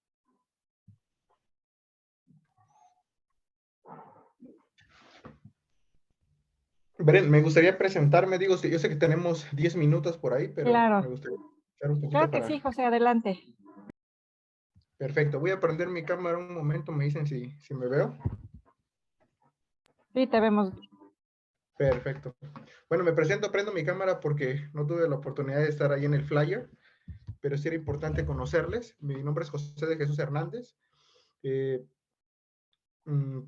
Bren, me gustaría presentarme, digo, yo sé que tenemos 10 minutos por ahí, pero me Claro. gustaría echar un poquito Claro que para... sí, José, adelante. Perfecto, voy a prender mi cámara un momento, me dicen si me veo. Sí, te vemos. Perfecto. Bueno, me presento, prendo mi cámara porque no tuve la oportunidad de estar ahí en el flyer, pero sí era importante conocerles. Mi nombre es José de Jesús Hernández.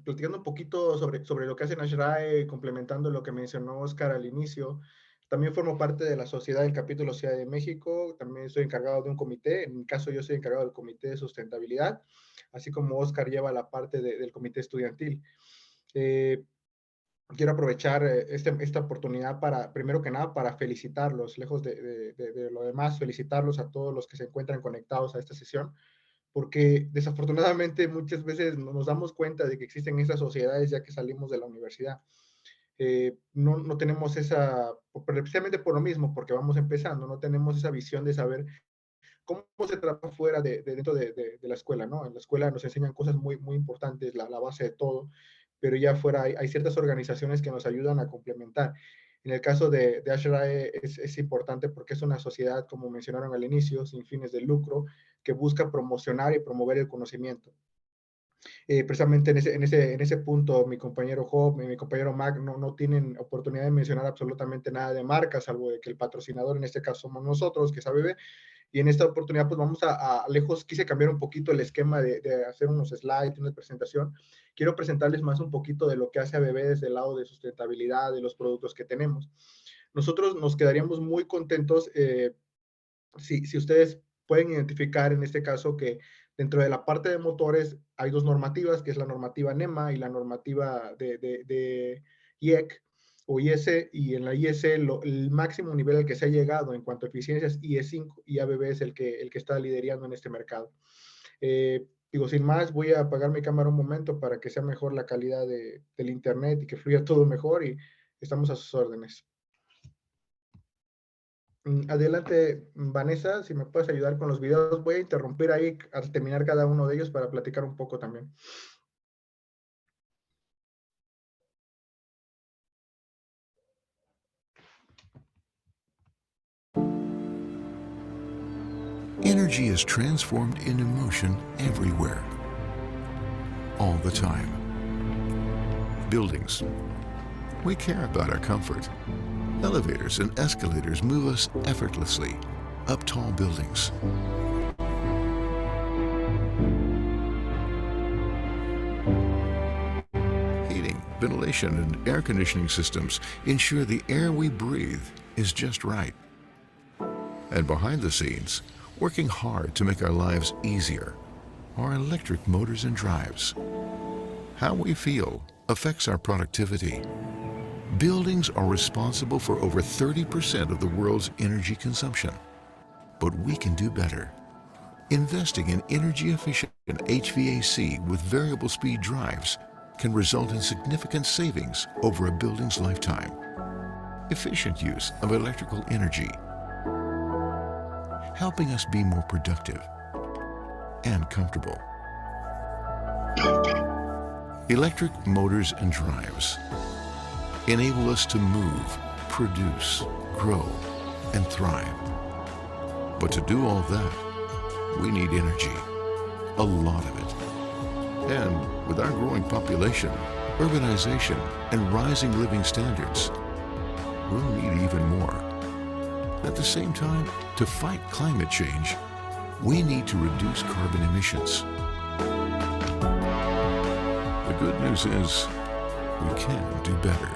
Platicando un poquito sobre lo que hace Ashrae, complementando lo que mencionó Oscar al inicio. También formo parte de la sociedad del capítulo Ciudad de México, también estoy encargado de un comité, en mi caso yo soy encargado del comité de sustentabilidad, así como Oscar lleva la parte del comité estudiantil. Quiero aprovechar esta oportunidad para, primero que nada, para felicitarlos, lejos de lo demás, felicitarlos a todos los que se encuentran conectados a esta sesión, porque desafortunadamente muchas veces nos damos cuenta de que existen estas sociedades ya que salimos de la universidad. No tenemos esa, precisamente por lo mismo, porque vamos empezando, no tenemos esa visión de saber cómo se trata fuera dentro de la escuela, ¿no? En la escuela nos enseñan cosas muy importantes, la base de todo, pero ya afuera hay ciertas organizaciones que nos ayudan a complementar. En el caso de Ashrae es importante porque es una sociedad, como mencionaron al inicio, sin fines de lucro, que busca promocionar y promover el conocimiento. Precisamente en ese punto, mi compañero Job y mi compañero Mac no tienen oportunidad de mencionar absolutamente nada de marca, salvo de que el patrocinador en este caso somos nosotros, que es ABB, y en esta oportunidad pues vamos a lejos, quise cambiar un poquito el esquema de hacer unos slides, una presentación. Quiero presentarles más un poquito de lo que hace ABB desde el lado de sustentabilidad, de los productos que tenemos. Nosotros nos quedaríamos muy contentos si ustedes pueden identificar en este caso que dentro de la parte de motores hay dos normativas, que es la normativa NEMA y la normativa de IEC o IS, y en la IS el máximo nivel al que se ha llegado en cuanto a eficiencias IE5 y ABB es el que está liderando en este mercado. Digo, sin más, voy a apagar mi cámara un momento para que sea mejor la calidad del internet y que fluya todo mejor y estamos a sus órdenes. Adelante, Vanessa, si me puedes ayudar con los videos. Voy a interrumpir ahí al terminar cada uno de ellos para platicar un poco también. Energy is transformed into motion everywhere, all the time. Buildings. We care about our comfort. Elevators and escalators move us effortlessly up tall buildings. Heating, ventilation, and air conditioning systems ensure the air we breathe is just right. And behind the scenes, working hard to make our lives easier, are electric motors and drives. How we feel affects our productivity. Buildings are responsible for over 30% of the world's energy consumption. But we can do better. Investing in energy-efficient HVAC with variable speed drives can result in significant savings over a building's lifetime. Efficient use of electrical energy, helping us be more productive and comfortable. Electric motors and drives enable us to move, produce, grow, and thrive. But to do all that, we need energy, a lot of it. And with our growing population, urbanization, and rising living standards, we'll need even more. At the same time, to fight climate change, we need to reduce carbon emissions. The good news is, we can do better.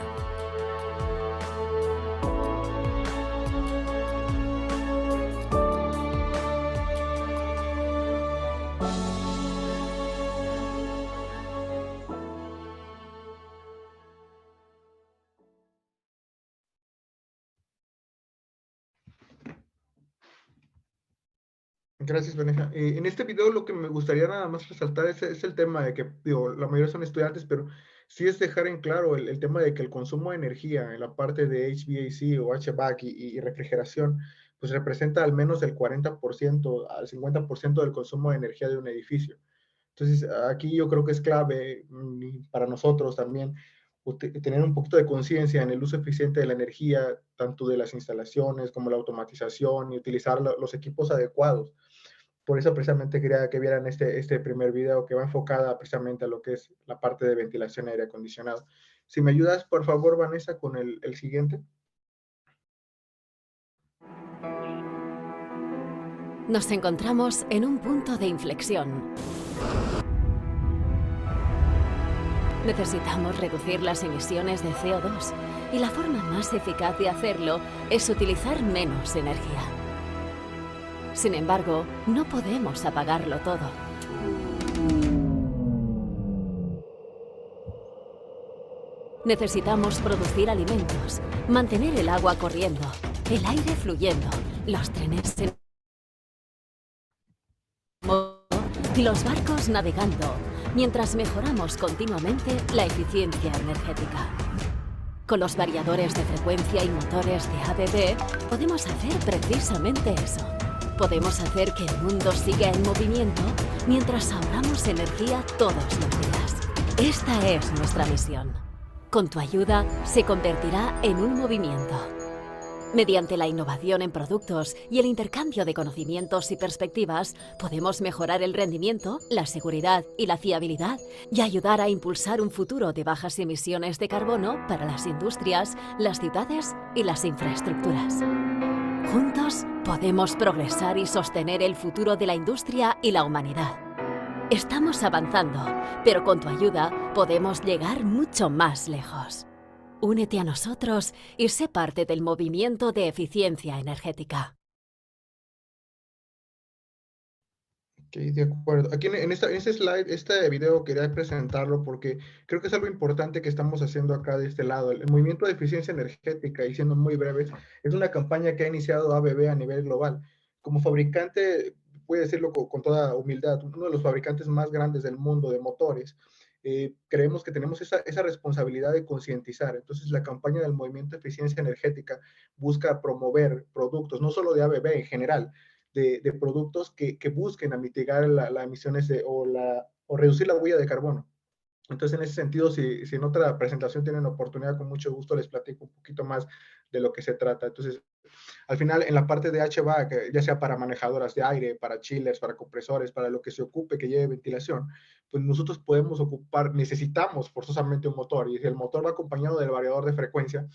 Gracias, Vanessa. En este video lo que me gustaría nada más resaltar es el tema de que, digo, la mayoría son estudiantes, pero sí es dejar en claro el tema de que el consumo de energía en la parte de HVAC o HVAC y refrigeración, pues representa al menos el 40% al 50% del consumo de energía de un edificio. Entonces, aquí yo creo que es clave para nosotros también tener un poquito de conciencia en el uso eficiente de la energía, tanto de las instalaciones como la automatización y utilizar los equipos adecuados. Por eso precisamente quería que vieran este primer video que va enfocada precisamente a lo que es la parte de ventilación y aire acondicionado. Si me ayudas, por favor, Vanessa, con el siguiente. Nos encontramos en un punto de inflexión. Necesitamos reducir las emisiones de CO2 y la forma más eficaz de hacerlo es utilizar menos energía. Sin embargo, no podemos apagarlo todo. Necesitamos producir alimentos, mantener el agua corriendo, el aire fluyendo, los trenes en modo y los barcos navegando, mientras mejoramos continuamente la eficiencia energética. Con los variadores de frecuencia y motores de ABB podemos hacer precisamente eso. Podemos hacer que el mundo siga en movimiento mientras ahorramos energía todos los días. Esta es nuestra misión. Con tu ayuda, se convertirá en un movimiento. Mediante la innovación en productos y el intercambio de conocimientos y perspectivas, podemos mejorar el rendimiento, la seguridad y la fiabilidad y ayudar a impulsar un futuro de bajas emisiones de carbono para las industrias, las ciudades y las infraestructuras. Juntos podemos progresar y sostener el futuro de la industria y la humanidad. Estamos avanzando, pero con tu ayuda podemos llegar mucho más lejos. Únete a nosotros y sé parte del movimiento de eficiencia energética. Ok, de acuerdo. Aquí en este slide, este video quería presentarlo porque creo que es algo importante que estamos haciendo acá de este lado. El movimiento de eficiencia energética, y siendo muy breves, es una campaña que ha iniciado ABB a nivel global. Como fabricante, voy a decirlo con toda humildad, uno de los fabricantes más grandes del mundo de motores, creemos que tenemos esa responsabilidad de concientizar. Entonces, la campaña del movimiento de eficiencia energética busca promover productos, no solo de ABB en general, de productos que busquen a mitigar las emisiones o reducir la huella de carbono. Entonces, en ese sentido, si en otra presentación tienen oportunidad, con mucho gusto les platico un poquito más de lo que se trata. Entonces, al final, en la parte de HVAC, ya sea para manejadoras de aire, para chillers, para compresores, para lo que se ocupe que lleve ventilación, pues nosotros podemos necesitamos forzosamente un motor, y si el motor va acompañado del variador de frecuencia,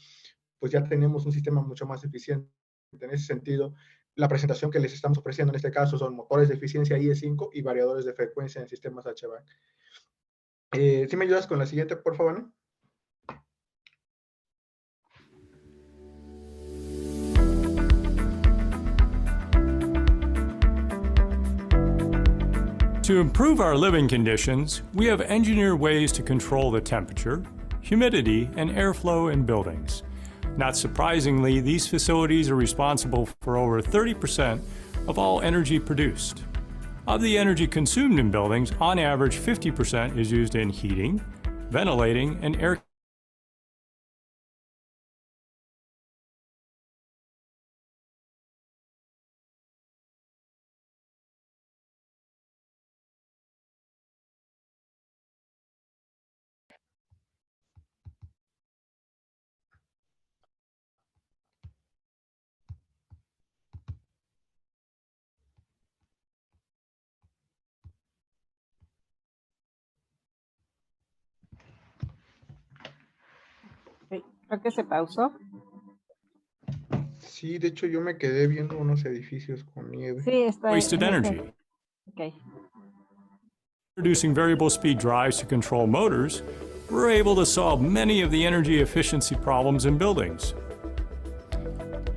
pues ya tenemos un sistema mucho más eficiente. En ese sentido, la presentación que les estamos ofreciendo en este caso son motores de eficiencia IE5 y variadores de frecuencia en sistemas HVAC. ¿Sí me ayudas con la siguiente, por favor, ¿no? To improve our living conditions, we have engineered ways to control the temperature, humidity, and airflow in buildings. Not surprisingly, these facilities are responsible for over 30% of all energy produced. Of the energy consumed in buildings, on average 50% is used in heating, ventilating, and air Creo que se pausó. Sí, de hecho yo me quedé viendo unos edificios con nieve. Sí, está Wasted en ese. energy. Ok. Introducing variable speed drives to control motors, we're able to solve many of the energy efficiency problems in buildings.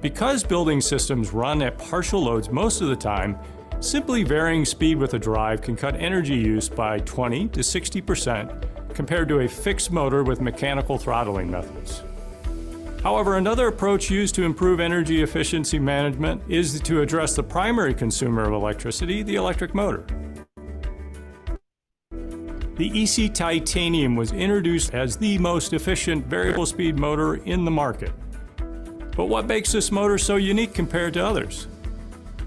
Because building systems run at partial loads most of the time, simply varying speed with a drive can cut energy use by 20 to 60% compared to a fixed motor with mechanical throttling methods. However, another approach used to improve energy efficiency management is to address the primary consumer of electricity, the electric motor. The EC Titanium was introduced as the most efficient variable speed motor in the market. But what makes this motor so unique compared to others?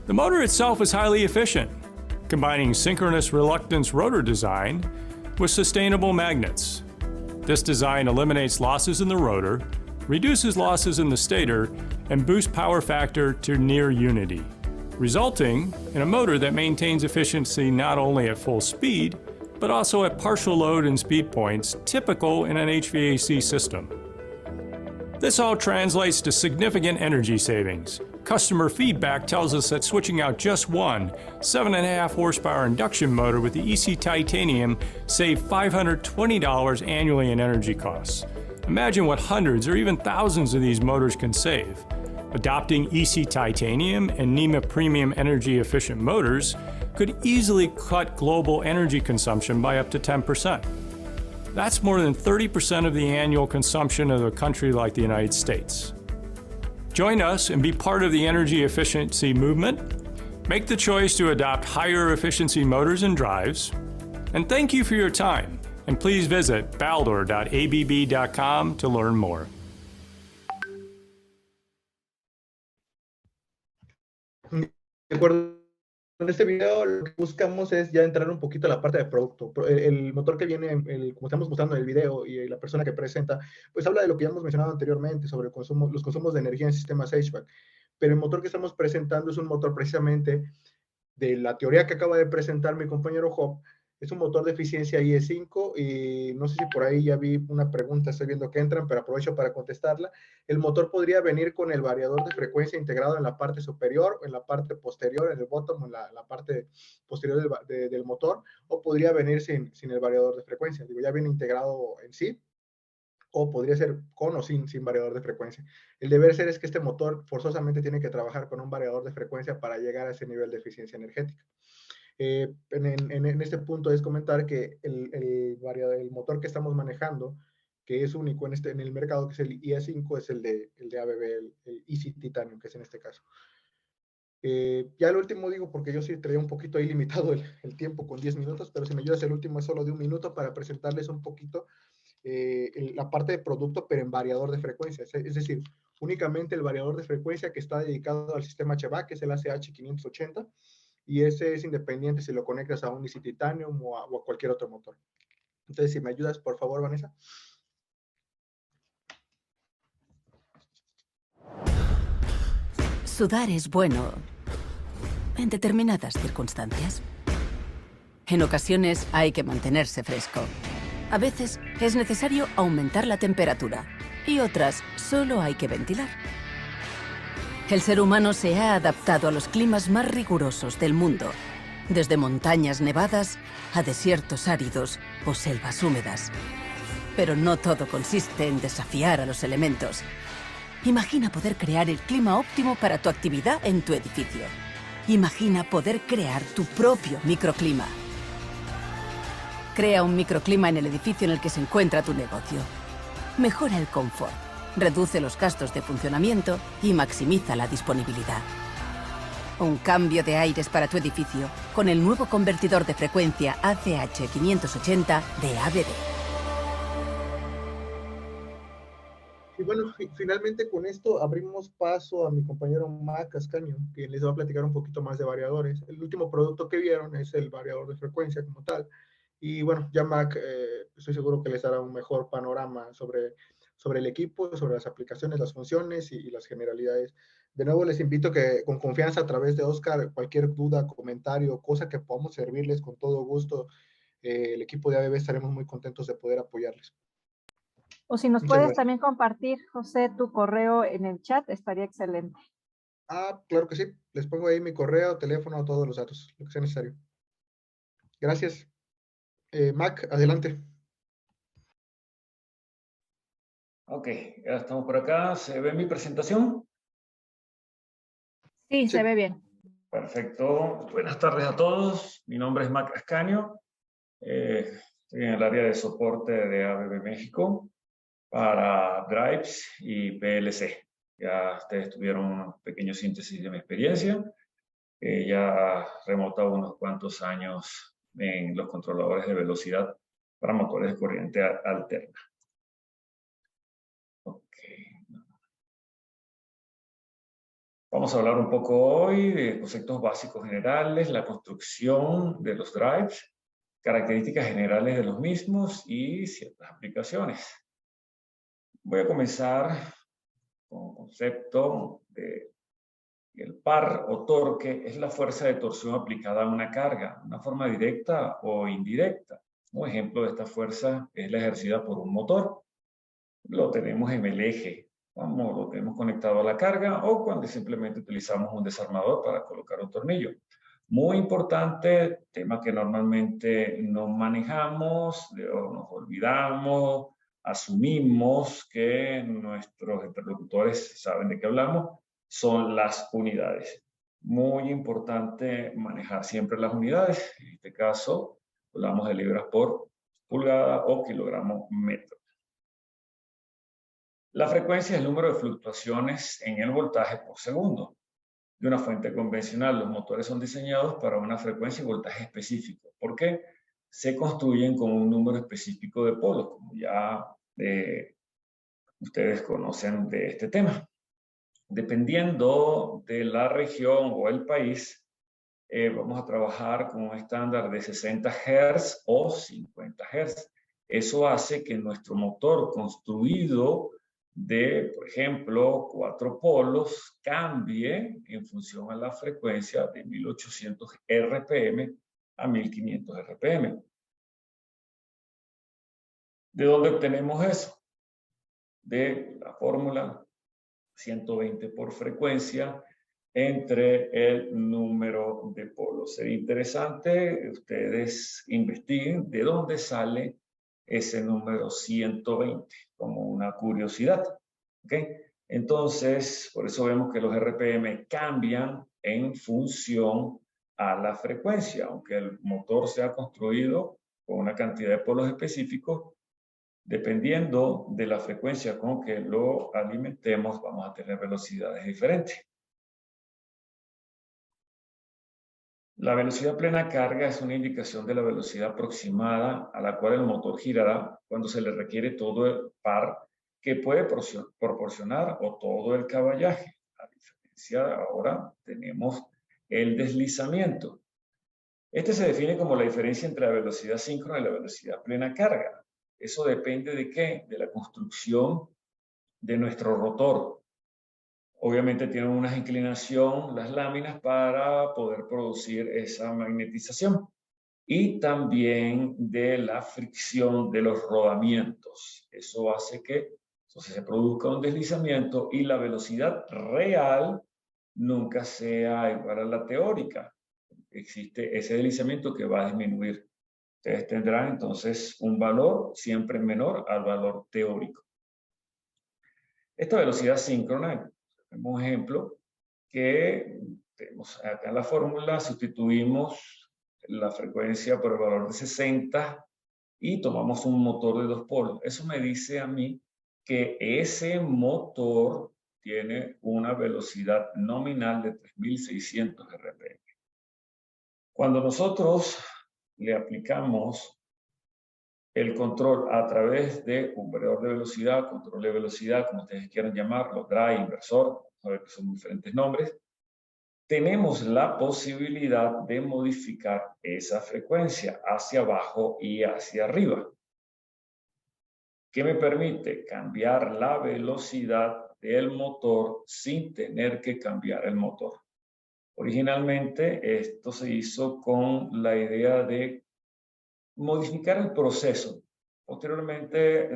The motor itself is highly efficient, combining synchronous reluctance rotor design with sustainable magnets. This design eliminates losses in the rotor, reduces losses in the stator, and boosts power factor to near unity, resulting in a motor that maintains efficiency not only at full speed, but also at partial load and speed points typical in an HVAC system. This all translates to significant energy savings. Customer feedback tells us that switching out just one 7.5 horsepower induction motor with the EC Titanium saved $520 annually in energy costs. Imagine what hundreds or even thousands of these motors can save. Adopting EC Titanium and NEMA Premium energy efficient motors could easily cut global energy consumption by up to 10%. That's more than 30% of the annual consumption of a country like the United States. Join us and be part of the energy efficiency movement. Make the choice to adopt higher efficiency motors and drives. And thank you for your time. And please visit baldor.abb.com to learn more. De acuerdo. En este video lo que buscamos es ya entrar un poquito a la parte de producto. El motor que viene, como estamos mostrando en el video, y la persona que presenta, pues habla de lo que ya hemos mencionado anteriormente sobre el consumo, los consumos de energía en sistemas HVAC. Pero el motor que estamos presentando es un motor precisamente de la teoría que acaba de presentar mi compañero Job. Es un motor de eficiencia IE5 y no sé si por ahí ya vi una pregunta, estoy viendo que entran, pero aprovecho para contestarla. El motor podría venir con el variador de frecuencia integrado en la parte superior, en la parte posterior, en el bottom, en la parte posterior del motor, o podría venir sin el variador de frecuencia. Digo, ya viene integrado en sí, o podría ser con o sin variador de frecuencia. El deber ser es que este motor forzosamente tiene que trabajar con un variador de frecuencia para llegar a ese nivel de eficiencia energética. En este punto es comentar que el motor que estamos manejando, que es único en el mercado, que es el IE5, es el de ABB, el EC Titanium, que es en este caso. Ya el último digo, porque yo sí traía un poquito ahí limitado el tiempo con 10 minutos, pero si me ayudas, el último es solo de 1 minuto para presentarles un poquito la parte de producto, pero en variador de frecuencia. Es decir, únicamente el variador de frecuencia que está dedicado al sistema HVAC, que es el ACH580, y ese es independiente si lo conectas a un EC Titanium o a cualquier otro motor. Entonces, si me ayudas, por favor, Vanessa. Sudar es bueno en determinadas circunstancias. En ocasiones hay que mantenerse fresco. A veces es necesario aumentar la temperatura y otras solo hay que ventilar. El ser humano se ha adaptado a los climas más rigurosos del mundo, desde montañas nevadas a desiertos áridos o selvas húmedas. Pero no todo consiste en desafiar a los elementos. Imagina poder crear el clima óptimo para tu actividad en tu edificio. Imagina poder crear tu propio microclima. Crea un microclima en el edificio en el que se encuentra tu negocio. Mejora el confort, reduce los gastos de funcionamiento y maximiza la disponibilidad. Un cambio de aires para tu edificio con el nuevo convertidor de frecuencia ACH580 de ABB. Y bueno, finalmente con esto abrimos paso a mi compañero Mac Cascaño, quien les va a platicar un poquito más de variadores. El último producto que vieron es el variador de frecuencia como tal. Y bueno, ya Mac, estoy seguro que les dará un mejor panorama sobre el equipo, sobre las aplicaciones, las funciones y las generalidades. De nuevo, les invito que con confianza a través de Oscar, cualquier duda, comentario, cosa que podamos servirles con todo gusto, el equipo de ABB estaremos muy contentos de poder apoyarles. O si nos Muchas puedes gracias. también compartir, José, tu correo en el chat, estaría excelente. Claro que sí. Les pongo ahí mi correo, teléfono, todos los datos, lo que sea necesario. Gracias. Mac, adelante. Ok, ya estamos por acá. ¿Se ve mi presentación? Sí, Sí. se ve bien. Perfecto. Buenas tardes a todos. Mi nombre es Mac Ascanio. Estoy en el área de soporte de ABB México para Drives y PLC. Ya ustedes tuvieron una pequeña síntesis de mi experiencia. Ya remonta unos cuantos años en los controladores de velocidad para motores de corriente alterna. Vamos a hablar un poco hoy de conceptos básicos generales, la construcción de los drives, características generales de los mismos y ciertas aplicaciones. Voy a comenzar con un concepto de el par o torque es la fuerza de torsión aplicada a una carga, una forma directa o indirecta. Un ejemplo de esta fuerza es la ejercida por un motor. Lo tenemos en el eje. Lo tenemos conectado a la carga o cuando simplemente utilizamos un desarmador para colocar un tornillo. Muy importante, tema que normalmente no manejamos o nos olvidamos, asumimos que nuestros interlocutores saben de qué hablamos, son las unidades. Muy importante manejar siempre las unidades. En este caso, hablamos de libras por pulgada o kilogramo metro. La frecuencia es el número de fluctuaciones en el voltaje por segundo. De una fuente convencional, los motores son diseñados para una frecuencia y voltaje específico. ¿Por qué? Se construyen con un número específico de polos, como ya ustedes conocen de este tema. Dependiendo de la región o el país, vamos a trabajar con un estándar de 60 Hz o 50 Hz. Eso hace que nuestro motor construido de, por ejemplo, 4 polos cambie en función a la frecuencia de 1800 RPM a 1500 RPM. ¿De dónde obtenemos eso? De la fórmula 120 por frecuencia entre el número de polos. Sería interesante ustedes investiguen de dónde sale ese número 120, como una curiosidad. ¿Okay? Entonces, por eso vemos que los RPM cambian en función a la frecuencia, aunque el motor sea construido con una cantidad de polos específicos, dependiendo de la frecuencia con que lo alimentemos, vamos a tener velocidades diferentes. La velocidad plena carga es una indicación de la velocidad aproximada a la cual el motor girará cuando se le requiere todo el par que puede proporcionar o todo el caballaje. A diferencia, ahora tenemos el deslizamiento. Este se define como la diferencia entre la velocidad síncrona y la velocidad plena carga. Eso depende de ¿qué? De la construcción de nuestro rotor. Obviamente tienen una inclinación las láminas para poder producir esa magnetización. Y también de la fricción de los rodamientos. Eso hace que entonces, se produzca un deslizamiento y la velocidad real nunca sea igual a la teórica. Existe ese deslizamiento que va a disminuir. Ustedes tendrán entonces un valor siempre menor al valor teórico. Esta velocidad síncrona, un ejemplo que tenemos acá en la fórmula, sustituimos la frecuencia por el valor de 60 y tomamos un motor de 2 polos. Eso me dice a mí que ese motor tiene una velocidad nominal de 3600 RPM. Cuando nosotros le aplicamos el control a través de un variador de velocidad, control de velocidad, como ustedes quieran llamarlo, drive, inversor, a ver que son diferentes nombres, tenemos la posibilidad de modificar esa frecuencia hacia abajo y hacia arriba. ¿Qué me permite? Cambiar la velocidad del motor sin tener que cambiar el motor. Originalmente esto se hizo con la idea de modificar el proceso Posteriormente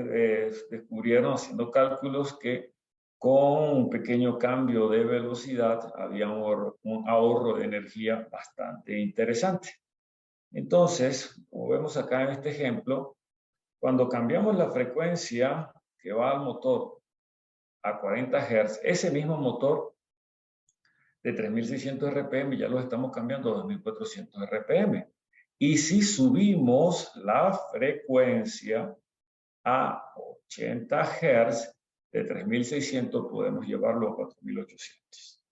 descubrieron, haciendo cálculos, que con un pequeño cambio de velocidad había un ahorro de energía bastante interesante. Entonces, como vemos acá en este ejemplo, cuando cambiamos la frecuencia que va al motor a 40 Hz, ese mismo motor de 3600 RPM ya lo estamos cambiando a 2400 RPM. Y si subimos la frecuencia a 80 Hz, de 3600 podemos llevarlo a 4800.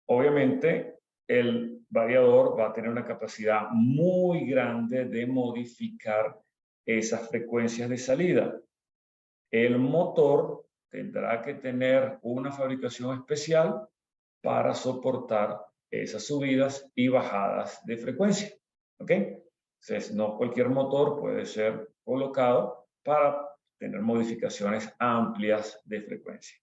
Obviamente, el variador va a tener una capacidad muy grande de modificar esas frecuencias de salida. El motor tendrá que tener una fabricación especial para soportar esas subidas y bajadas de frecuencia. ¿Ok? Entonces, no cualquier motor puede ser colocado para tener modificaciones amplias de frecuencia.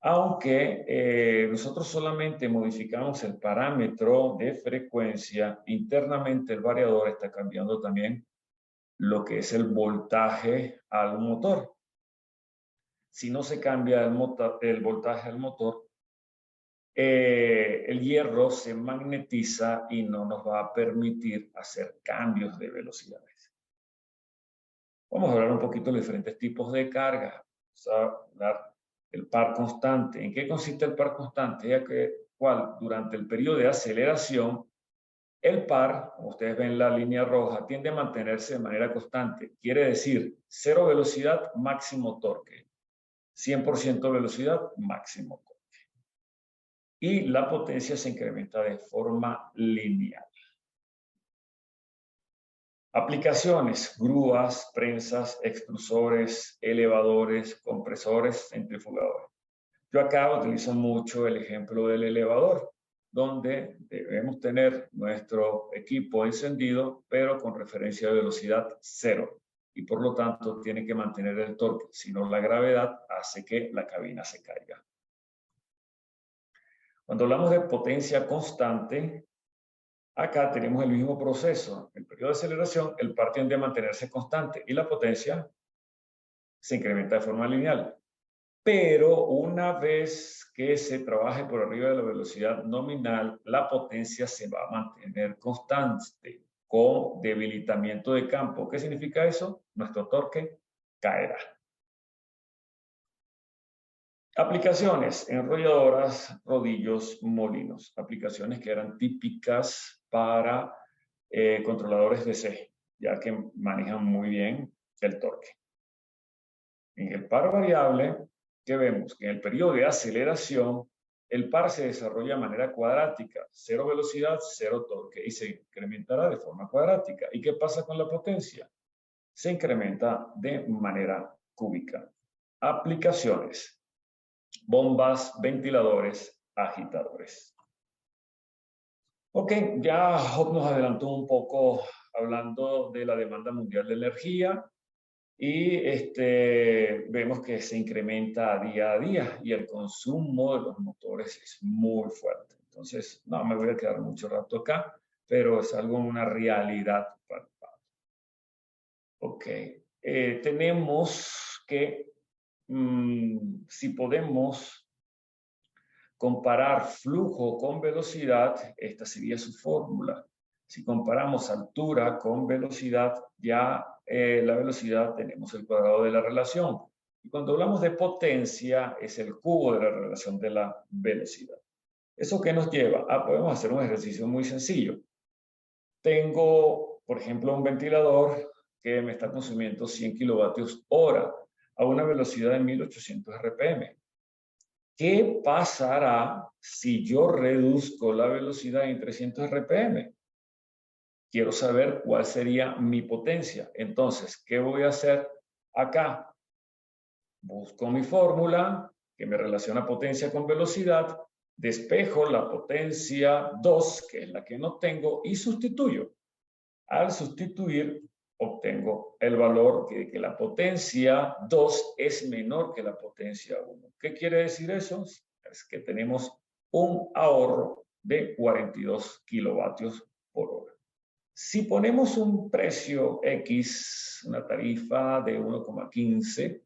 Aunque nosotros solamente modificamos el parámetro de frecuencia, internamente el variador está cambiando también lo que es el voltaje al motor. Si no se cambia el voltaje al motor, el hierro se magnetiza y no nos va a permitir hacer cambios de velocidades. Vamos a hablar un poquito de diferentes tipos de carga. Vamos a hablar del par constante. ¿En qué consiste el par constante? Ya que durante el periodo de aceleración, el par, como ustedes ven en la línea roja, tiende a mantenerse de manera constante. Quiere decir, 0 velocidad, máximo torque. 100% velocidad, máximo torque. Y la potencia se incrementa de forma lineal. Aplicaciones: grúas, prensas, extrusores, elevadores, compresores, centrifugadores. Yo acá utilizo mucho el ejemplo del elevador, donde debemos tener nuestro equipo encendido, pero con referencia de velocidad 0. Y por lo tanto tiene que mantener el torque, si no la gravedad hace que la cabina se caiga. Cuando hablamos de potencia constante, acá tenemos el mismo proceso. En el periodo de aceleración, el par tiende a mantenerse constante y la potencia se incrementa de forma lineal. Pero una vez que se trabaje por arriba de la velocidad nominal, la potencia se va a mantener constante con debilitamiento de campo. ¿Qué significa eso? Nuestro torque caerá. Aplicaciones: enrolladoras, rodillos, molinos. Aplicaciones que eran típicas para controladores DC, ya que manejan muy bien el torque. En el par variable, ¿qué vemos? Que en el periodo de aceleración, el par se desarrolla de manera cuadrática. 0 velocidad, 0 torque. Y se incrementará de forma cuadrática. ¿Y qué pasa con la potencia? Se incrementa de manera cúbica. Aplicaciones: bombas, ventiladores, agitadores. Ok, ya Job nos adelantó un poco hablando de la demanda mundial de energía y vemos que se incrementa día a día y el consumo de los motores es muy fuerte. Entonces, no me voy a quedar mucho rato acá, pero es algo, una realidad palpable. Ok, tenemos que si podemos comparar flujo con velocidad, esta sería su fórmula. Si comparamos altura con velocidad, ya la velocidad tenemos el cuadrado de la relación. Y cuando hablamos de potencia, es el cubo de la relación de la velocidad. ¿Eso qué nos lleva? Podemos hacer un ejercicio muy sencillo. Tengo, por ejemplo, un ventilador que me está consumiendo 100 kilovatios hora a una velocidad de 1800 RPM. ¿Qué pasará si yo reduzco la velocidad en 300 RPM? Quiero saber cuál sería mi potencia. Entonces, ¿qué voy a hacer acá? Busco mi fórmula que me relaciona potencia con velocidad, despejo la potencia 2, que es la que no tengo, y sustituyo. Al sustituir, obtengo el valor que la potencia 2 es menor que la potencia 1. ¿Qué quiere decir eso? Es que tenemos un ahorro de 42 kilovatios por hora. Si ponemos un precio X, una tarifa de 1,15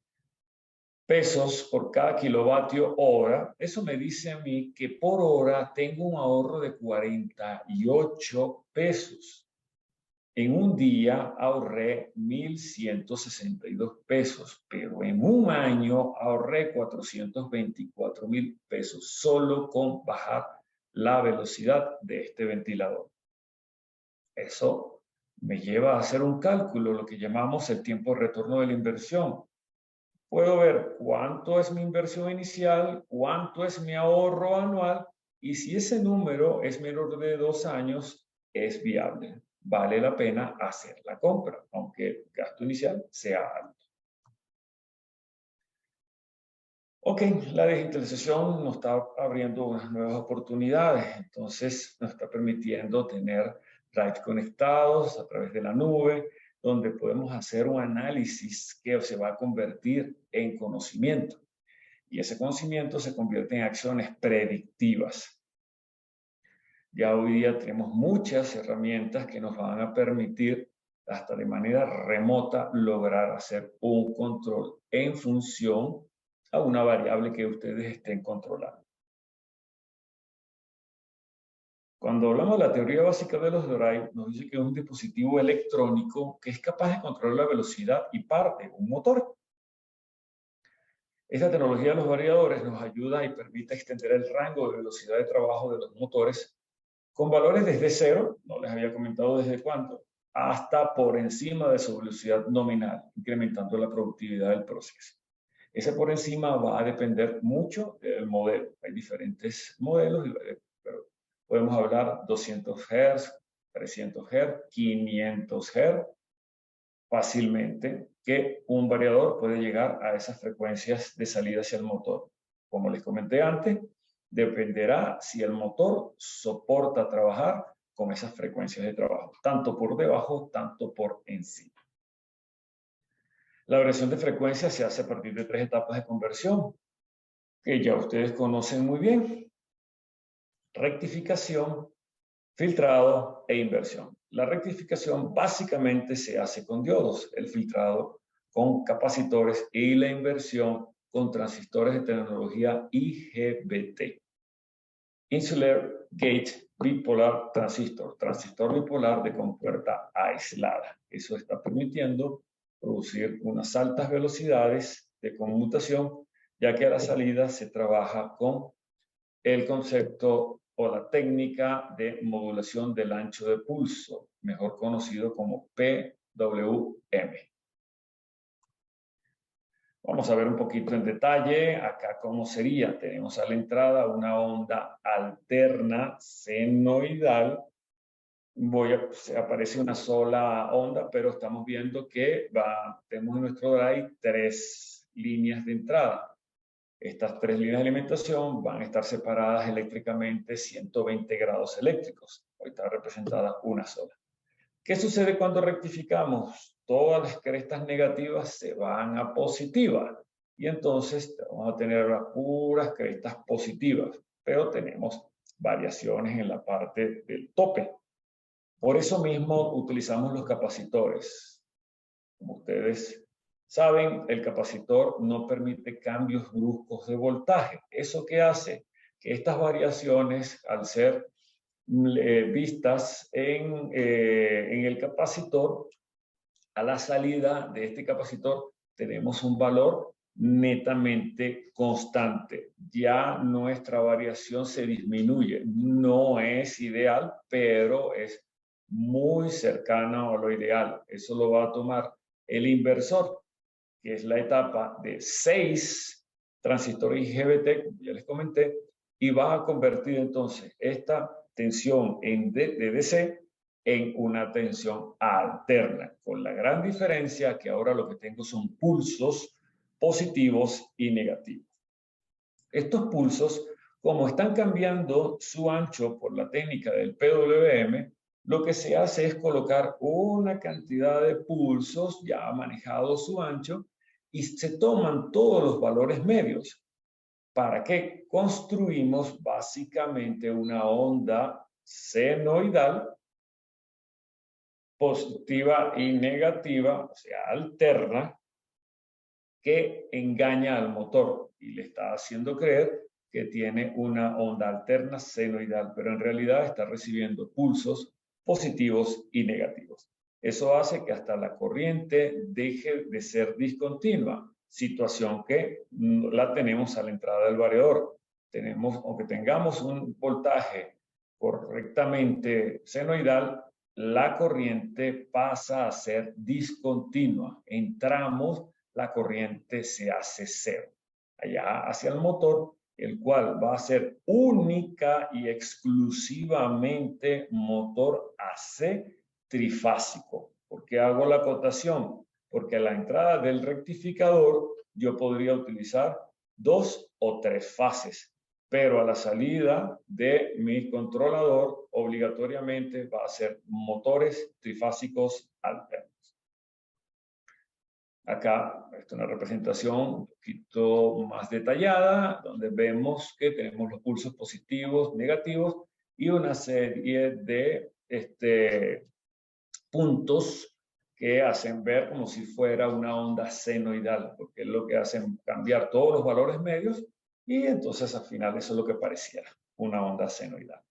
pesos por cada kilovatio hora, eso me dice a mí que por hora tengo un ahorro de 48 pesos. En un día ahorré 1.162 pesos, pero en un año ahorré 424.000 pesos solo con bajar la velocidad de este ventilador. Eso me lleva a hacer un cálculo, lo que llamamos el tiempo de retorno de la inversión. Puedo ver cuánto es mi inversión inicial, cuánto es mi ahorro anual, y si ese número es menor de 2 años, es viable. Vale la pena hacer la compra, aunque el gasto inicial sea alto. Ok, la digitalización nos está abriendo unas nuevas oportunidades, entonces nos está permitiendo tener drives conectados a través de la nube, donde podemos hacer un análisis que se va a convertir en conocimiento. Y ese conocimiento se convierte en acciones predictivas. Ya hoy día tenemos muchas herramientas que nos van a permitir, hasta de manera remota, lograr hacer un control en función a una variable que ustedes estén controlando. Cuando hablamos de la teoría básica de los drives, nos dice que es un dispositivo electrónico que es capaz de controlar la velocidad y par de un motor. Esta tecnología de los variadores nos ayuda y permite extender el rango de velocidad de trabajo de los motores con valores desde 0, no les había comentado desde cuánto, hasta por encima de su velocidad nominal, incrementando la productividad del proceso. Ese por encima va a depender mucho del modelo. Hay diferentes modelos, pero podemos hablar 200 Hz, 300 Hz, 500 Hz, fácilmente, que un variador puede llegar a esas frecuencias de salida hacia el motor. Como les comenté antes, dependerá si el motor soporta trabajar con esas frecuencias de trabajo, tanto por debajo, tanto por encima. La variación de frecuencia se hace a partir de 3 etapas de conversión, que ya ustedes conocen muy bien: rectificación, filtrado e inversión. La rectificación básicamente se hace con diodos, el filtrado con capacitores y la inversión con transistores de tecnología IGBT. Insular Gate Bipolar Transistor, transistor bipolar de compuerta aislada. Eso está permitiendo producir unas altas velocidades de conmutación, ya que a la salida se trabaja con el concepto o la técnica de modulación del ancho de pulso, mejor conocido como PWM. Vamos a ver un poquito en detalle acá cómo sería. Tenemos a la entrada una onda alterna senoidal. Aparece una sola onda, pero estamos viendo que tenemos en nuestro drive 3 líneas de entrada. Estas 3 líneas de alimentación van a estar separadas eléctricamente 120 grados eléctricos. Hoy está representada una sola. ¿Qué sucede cuando rectificamos? Todas las crestas negativas se van a positivas y entonces vamos a tener las puras crestas positivas, pero tenemos variaciones en la parte del tope. Por eso mismo utilizamos los capacitores. Como ustedes saben, el capacitor no permite cambios bruscos de voltaje. ¿Eso qué hace? Que estas variaciones, al ser vistas en el capacitor, a la salida de este capacitor tenemos un valor netamente constante. Ya nuestra variación se disminuye. No es ideal, pero es muy cercana a lo ideal. Eso lo va a tomar el inversor, que es la etapa de 6 transistores IGBT, como ya les comenté, y va a convertir entonces esta tensión de DC en una tensión alterna, con la gran diferencia que ahora lo que tengo son pulsos positivos y negativos. Estos pulsos, como están cambiando su ancho por la técnica del PWM, lo que se hace es colocar una cantidad de pulsos ya manejado su ancho y se toman todos los valores medios. ¿Para qué? Construimos básicamente una onda senoidal positiva y negativa, o sea, alterna, que engaña al motor y le está haciendo creer que tiene una onda alterna senoidal, pero en realidad está recibiendo pulsos positivos y negativos. Eso hace que hasta la corriente deje de ser discontinua, situación que la tenemos a la entrada del variador. Aunque tengamos un voltaje correctamente senoidal, la corriente pasa a ser discontinua. Entramos, la corriente se hace cero. Allá hacia el motor, el cual va a ser única y exclusivamente motor AC trifásico. ¿Por qué hago la acotación? Porque a la entrada del rectificador yo podría utilizar 2 o 3 fases, pero a la salida de mi controlador obligatoriamente va a ser motores trifásicos alternos. Acá está una representación un poquito más detallada, donde vemos que tenemos los pulsos positivos, negativos y una serie de puntos que hacen ver como si fuera una onda senoidal, porque es lo que hacen cambiar todos los valores medios y entonces al final eso es lo que pareciera, una onda senoidal.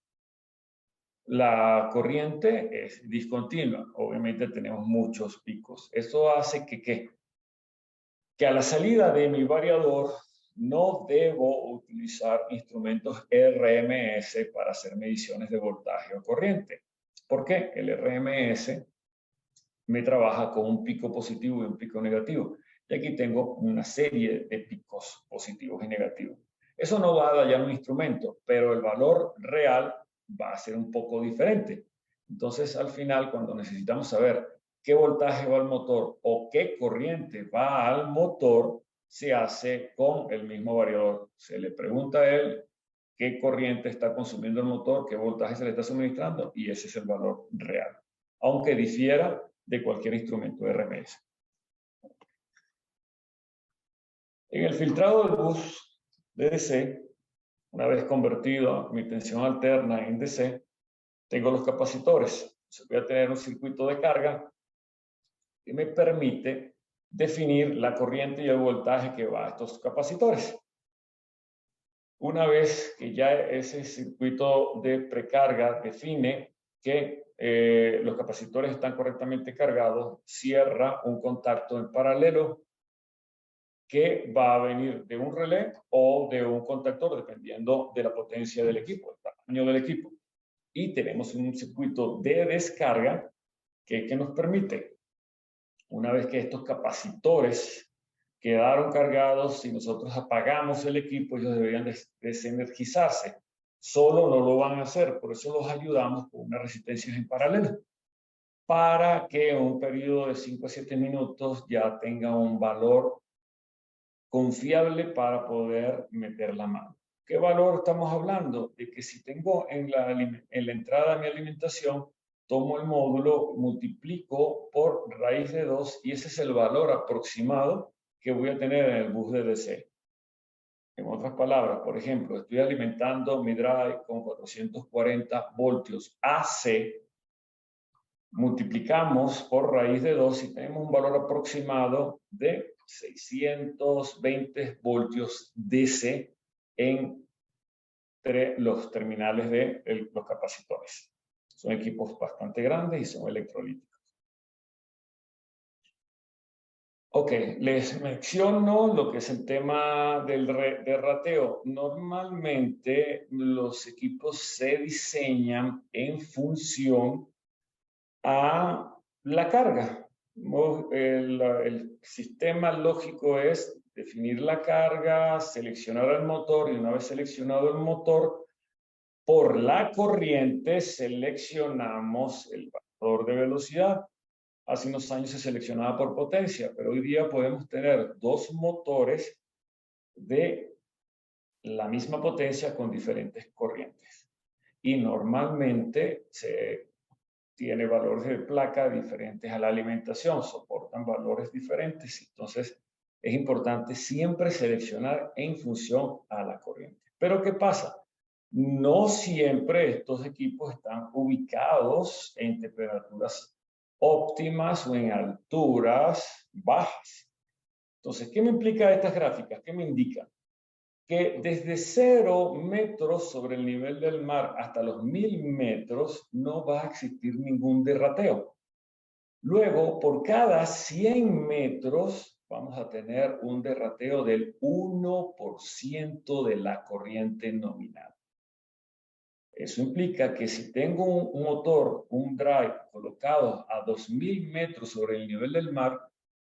La corriente es discontinua, obviamente tenemos muchos picos. Esto hace que a la salida de mi variador no debo utilizar instrumentos RMS para hacer mediciones de voltaje o corriente. ¿Por qué? El RMS me trabaja con un pico positivo y un pico negativo. Y aquí tengo una serie de picos positivos y negativos. Eso no va a dañar un instrumento, pero el valor real va a ser un poco diferente. Entonces, al final, cuando necesitamos saber qué voltaje va al motor o qué corriente va al motor, se hace con el mismo variador. Se le pregunta a él qué corriente está consumiendo el motor, qué voltaje se le está suministrando, y ese es el valor real, aunque difiera de cualquier instrumento RMS. En el filtrado del bus de DC, una vez convertido mi tensión alterna en DC, tengo los capacitores. Voy a tener un circuito de carga que me permite definir la corriente y el voltaje que va a estos capacitores. Una vez que ya ese circuito de precarga define que los capacitores están correctamente cargados, cierra un contacto en paralelo que va a venir de un relé o de un contactor, dependiendo de la potencia del equipo, el tamaño del equipo. Y tenemos un circuito de descarga que nos permite, una vez que estos capacitores quedaron cargados, si nosotros apagamos el equipo, ellos deberían desenergizarse. Solo no lo van a hacer, por eso los ayudamos con unas resistencias en paralelo, para que en un periodo de 5 a 7 minutos ya tenga un valor confiable para poder meter la mano. ¿Qué valor estamos hablando? De que si tengo en la entrada de mi alimentación, tomo el módulo, multiplico por raíz de 2 y ese es el valor aproximado que voy a tener en el bus de DC. En otras palabras, por ejemplo, estoy alimentando mi drive con 440 voltios AC, multiplicamos por raíz de 2 y tenemos un valor aproximado de 620 voltios DC entre los terminales de los capacitores. Son equipos bastante grandes y son electrolíticos. Ok, les menciono lo que es el tema de rateo. Normalmente los equipos se diseñan en función a la carga. El sistema lógico es definir la carga, seleccionar el motor y una vez seleccionado el motor, por la corriente seleccionamos el valor de velocidad. Hace unos años se seleccionaba por potencia, pero hoy día podemos tener 2 motores de la misma potencia con diferentes corrientes. Y normalmente se tiene valores de placa diferentes a la alimentación, soportan valores diferentes. Entonces, es importante siempre seleccionar en función a la corriente. Pero, ¿qué pasa? No siempre estos equipos están ubicados en temperaturas óptimas o en alturas bajas. Entonces, ¿qué me implica estas gráficas? ¿Qué me indica? Que desde 0 metros sobre el nivel del mar hasta los 1000 metros no va a existir ningún derrateo. Luego, por cada 100 metros vamos a tener un derrateo del 1% de la corriente nominal. Eso implica que si tengo un motor, un drive colocado a 2000 metros sobre el nivel del mar,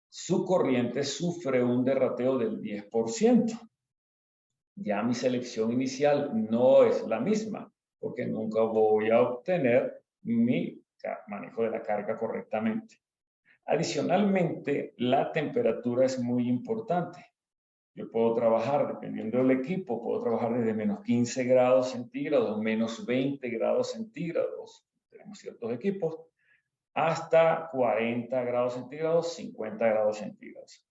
su corriente sufre un derrateo del 10%. Ya mi selección inicial no es la misma, porque nunca voy a obtener mi manejo de la carga correctamente. Adicionalmente, la temperatura es muy importante. Yo puedo trabajar, dependiendo del equipo, puedo trabajar desde menos 15 grados centígrados, menos 20 grados centígrados, tenemos ciertos equipos, hasta 40 grados centígrados, 50 grados centígrados.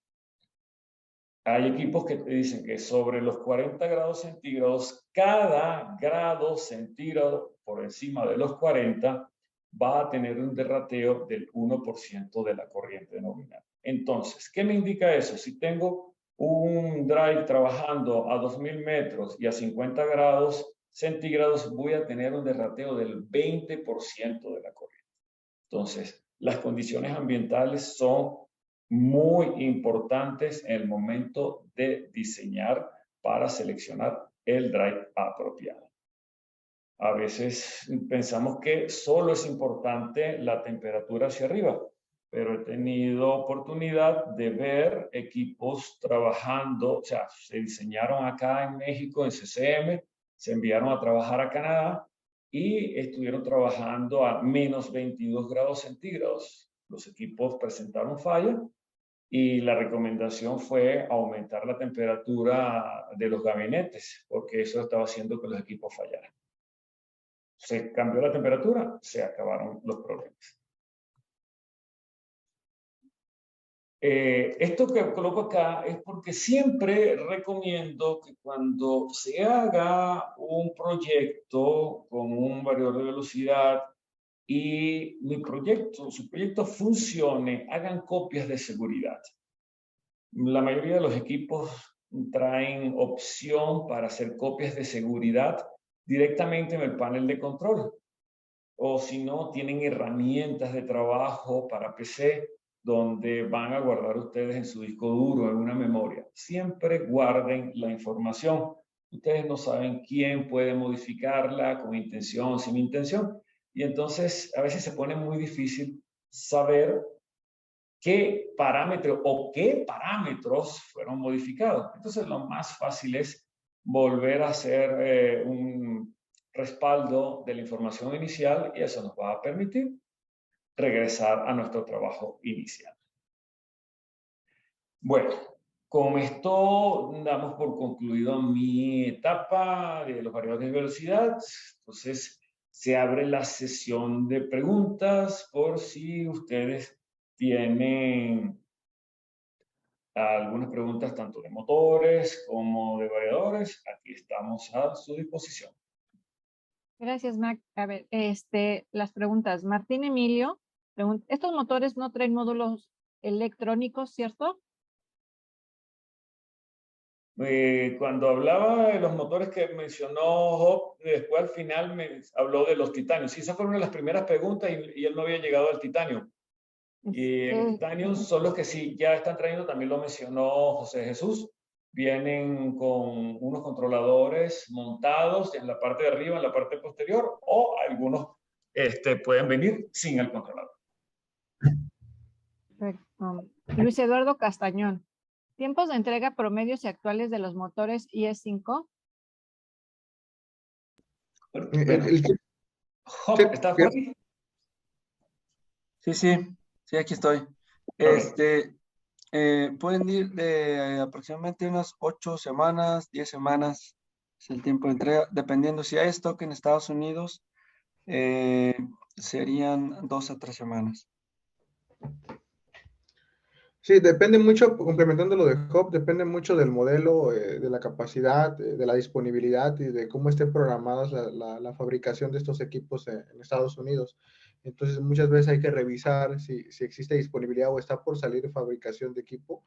Hay equipos que te dicen que sobre los 40 grados centígrados, cada grado centígrado por encima de los 40 va a tener un derrateo del 1% de la corriente nominal. Entonces, ¿qué me indica eso? Si tengo un drive trabajando a 2000 metros y a 50 grados centígrados, voy a tener un derrateo del 20% de la corriente. Entonces, las condiciones ambientales son muy importantes en el momento de diseñar para seleccionar el drive apropiado. A veces pensamos que solo es importante la temperatura hacia arriba, pero he tenido oportunidad de ver equipos trabajando, o sea, se diseñaron acá en México, en CCM, se enviaron a trabajar a Canadá y estuvieron trabajando a menos 22 grados centígrados. Los equipos presentaron falla y la recomendación fue aumentar la temperatura de los gabinetes, porque eso estaba haciendo que los equipos fallaran. Se cambió la temperatura, se acabaron los problemas. Esto que coloco acá es porque siempre recomiendo que cuando se haga un proyecto con un variador de velocidad y su proyecto funcione, hagan copias de seguridad. La mayoría de los equipos traen opción para hacer copias de seguridad directamente en el panel de control. O si no, tienen herramientas de trabajo para PC donde van a guardar ustedes en su disco duro, en una memoria. Siempre guarden la información. Ustedes no saben quién puede modificarla con intención, sin intención. Y entonces a veces se pone muy difícil saber qué parámetro o qué parámetros fueron modificados. Entonces lo más fácil es volver a hacer un respaldo de la información inicial y eso nos va a permitir regresar a nuestro trabajo inicial. Bueno, con esto damos por concluido mi etapa de los variadores de velocidad. Entonces se abre la sesión de preguntas por si ustedes tienen algunas preguntas tanto de motores como de variadores. Aquí estamos a su disposición. Gracias, Mac. A ver, las preguntas. Martín Emilio pregunta, estos motores no traen módulos electrónicos, ¿cierto? Cuando hablaba de los motores que mencionó Job, después al final me habló de los titanios. Sí, esa fue una de las primeras preguntas y él no había llegado al titanio. Y el titanio son los que sí ya están trayendo, también lo mencionó José Jesús. Vienen con unos controladores montados en la parte de arriba, en la parte posterior, o algunos pueden venir sin el controlador. Perfecto. Luis Eduardo Castañón. ¿Tiempos de entrega promedios y actuales de los motores IE5? Job, ¿estás por ahí? Sí, aquí estoy. Pueden ir de aproximadamente unas 8 semanas, 10 semanas, es el tiempo de entrega, dependiendo si hay stock en Estados Unidos, serían 2 a 3 semanas. Sí, depende mucho, complementando lo de Job, depende mucho del modelo, de la capacidad, de la disponibilidad y de cómo estén programadas la fabricación de estos equipos en Estados Unidos. Entonces, muchas veces hay que revisar si existe disponibilidad o está por salir fabricación de equipo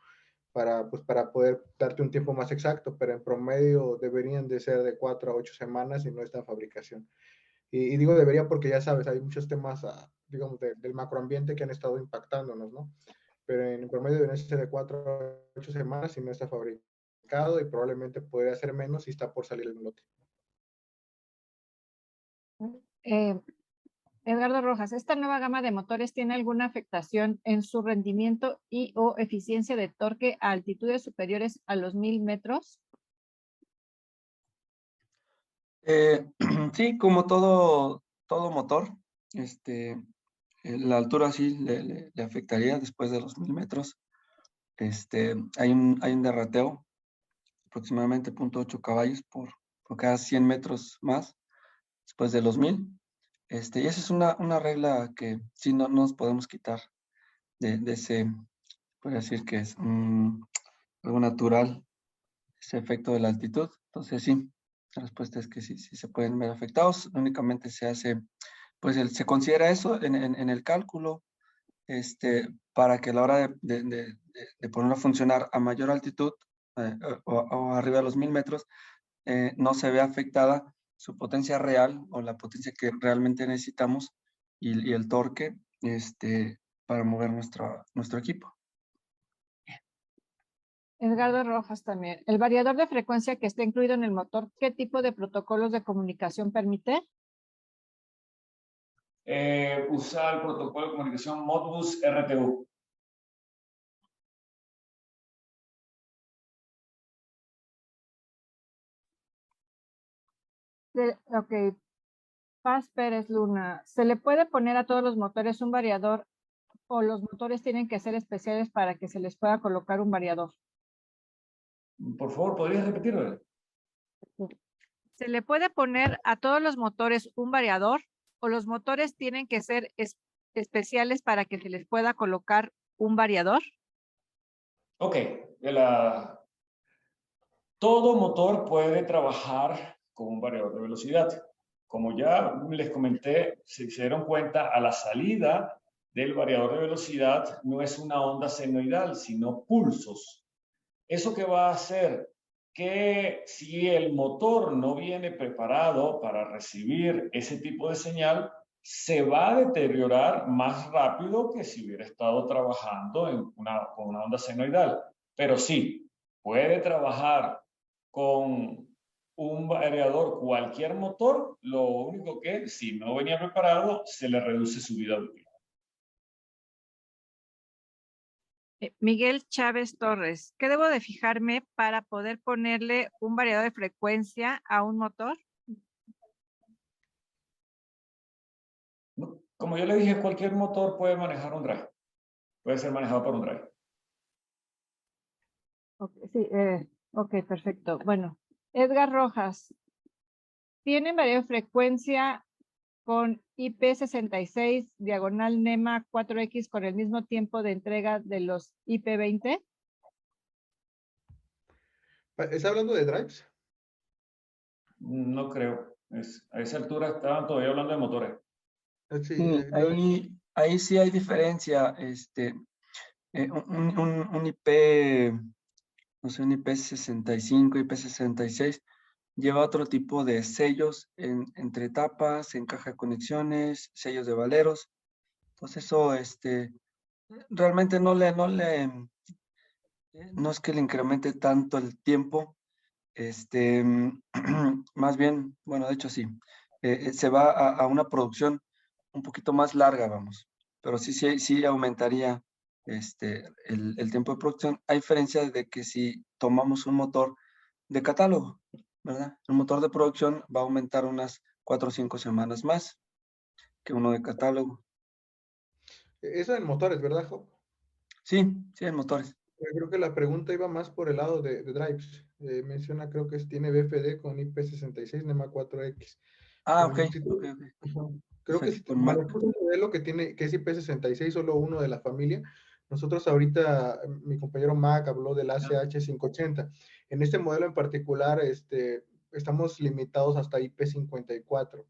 pues, para poder darte un tiempo más exacto, pero en promedio deberían de ser de 4 a 8 semanas y no está en fabricación. Y digo debería porque ya sabes, hay muchos temas, digamos, del macroambiente que han estado impactándonos, ¿no? Pero en promedio deberían ser de 4 a 8 semanas y no está fabricado y probablemente podría ser menos si está por salir el lote. Edgardo Rojas, ¿esta nueva gama de motores tiene alguna afectación en su rendimiento y o eficiencia de torque a altitudes superiores a los 1000 metros? Sí, como todo motor, la altura sí le afectaría después de los 1000 metros. Hay un derrateo, aproximadamente 0.8 caballos por cada 100 metros más, después de los 1000. Y esa es una regla que sí no nos podemos quitar de ese, podría decir que es algo natural, ese efecto de la altitud. Entonces sí, la respuesta es que sí se pueden ver afectados. Únicamente se hace, pues se considera eso en el cálculo, para que a la hora de ponerlo a funcionar a mayor altitud o arriba de los 1000 metros, no se ve afectada su potencia real o la potencia que realmente necesitamos y el torque para mover nuestro equipo. Edgardo Rojas también. ¿El variador de frecuencia que está incluido en el motor, qué tipo de protocolos de comunicación permite? Usa el protocolo de comunicación Modbus RTU. Ok. Paz Pérez Luna. ¿Se le puede poner a todos los motores un variador o los motores tienen que ser especiales para que se les pueda colocar un variador? Por favor, ¿podrías repetirlo? ¿Se le puede poner a todos los motores un variador o los motores tienen que ser especiales para que se les pueda colocar un variador? Ok, todo motor puede trabajar con un variador de velocidad. Como ya les comenté, si se dieron cuenta, a la salida del variador de velocidad no es una onda senoidal, sino pulsos. ¿Eso qué va a hacer? Que si el motor no viene preparado para recibir ese tipo de señal, se va a deteriorar más rápido que si hubiera estado trabajando con una onda senoidal. Pero sí, puede trabajar con un variador cualquier motor, lo único que si no venía preparado, se le reduce su vida útil. Miguel Chávez Torres, ¿qué debo de fijarme para poder ponerle un variador de frecuencia a un motor? Como yo le dije, cualquier motor puede manejar un drive. Puede ser manejado por un drive. Okay, sí, ok, perfecto. Bueno, Edgar Rojas, ¿tienen variador de frecuencia con IP66 diagonal NEMA 4X con el mismo tiempo de entrega de los IP20? ¿Está hablando de drives? No creo. A esa altura estaban todavía hablando de motores. Sí, Ahí sí hay diferencia. Un IP, no sé, un IP65, IP66, lleva otro tipo de sellos entre etapas, en caja de conexiones, sellos de valeros. Entonces eso, realmente no es que le incremente tanto el tiempo, más bien, bueno, de hecho sí, se va a una producción un poquito más larga, vamos, pero sí aumentaría el tiempo de producción, a diferencia de que si tomamos un motor de catálogo, ¿verdad? El motor de producción va a aumentar unas 4 o 5 semanas más que uno de catálogo. Eso en motores, ¿verdad, Job? Sí, en motores. Creo que la pregunta iba más por el lado de drives. Menciona, creo que tiene BFD con IP66 NEMA 4X. Ok. Creo que si manejamos un modelo que es IP66, solo uno de la familia. Nosotros ahorita, mi compañero Mac habló del ACH580. En este modelo en particular, estamos limitados hasta IP54,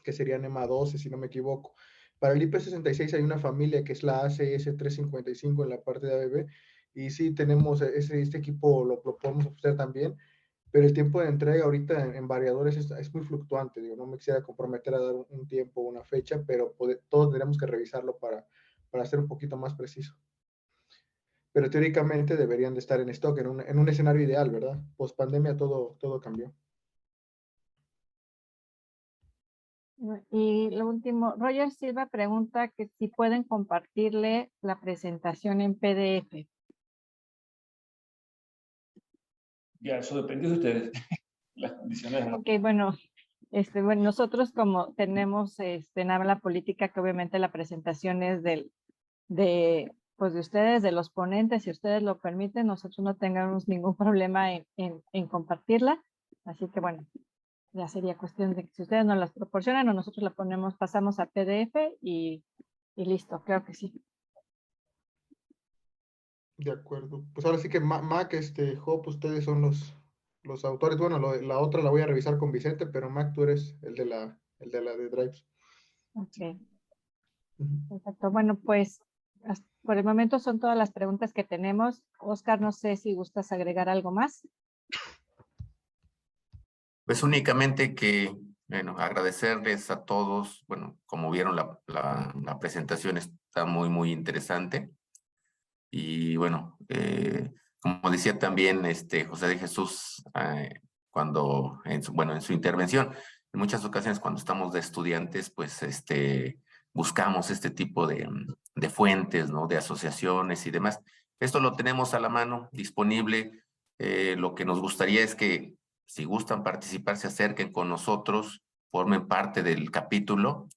que sería NEMA 12, si no me equivoco. Para el IP66 hay una familia que es la ACS355 en la parte de ABB, y sí tenemos este equipo, lo podemos ofrecer también, pero el tiempo de entrega ahorita en variadores es muy fluctuante. Digo, no me quisiera comprometer a dar un tiempo, una fecha, pero todos tenemos que revisarlo para ser un poquito más preciso. Pero teóricamente deberían de estar en stock en un escenario ideal, ¿verdad? Post pandemia todo cambió. Y lo último, Roger Silva pregunta que si pueden compartirle la presentación en PDF. Ya, eso depende de ustedes. Las condiciones. Ok, bueno, bueno, nosotros como tenemos la política que obviamente la presentación es de ustedes, de los ponentes, si ustedes lo permiten, nosotros no tengamos ningún problema en compartirla. Así que bueno, ya sería cuestión de que si ustedes nos las proporcionan o nosotros la pasamos a PDF y listo, creo que sí. De acuerdo. Pues ahora sí que Mac, Job, ustedes son los autores. Bueno, la otra la voy a revisar con Vicente, pero Mac, tú eres el de la de Drives. Ok. Perfecto. Bueno, pues por el momento son todas las preguntas que tenemos. Oscar, no sé si gustas agregar algo más. Pues únicamente que, bueno, agradecerles a todos. Bueno, como vieron, la presentación está muy interesante. Y bueno, como decía también José de Jesús, cuando, en su intervención, en muchas ocasiones cuando estamos de estudiantes, pues buscamos este tipo de fuentes, ¿no? De asociaciones y demás. Esto lo tenemos a la mano, disponible. Lo que nos gustaría es que, si gustan participar, se acerquen con nosotros, formen parte del capítulo.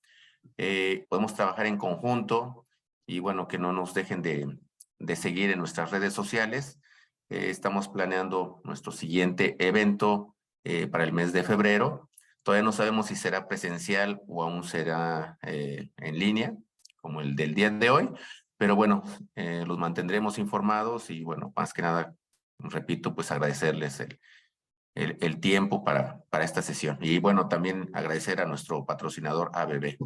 Podemos trabajar en conjunto y bueno, que no nos dejen de seguir en nuestras redes sociales. Estamos planeando nuestro siguiente evento para el mes de febrero. Todavía no sabemos si será presencial o aún será en línea, como el del día de hoy, pero bueno, los mantendremos informados y bueno, más que nada, repito, pues agradecerles el tiempo para esta sesión. Y bueno, también agradecer a nuestro patrocinador ABB.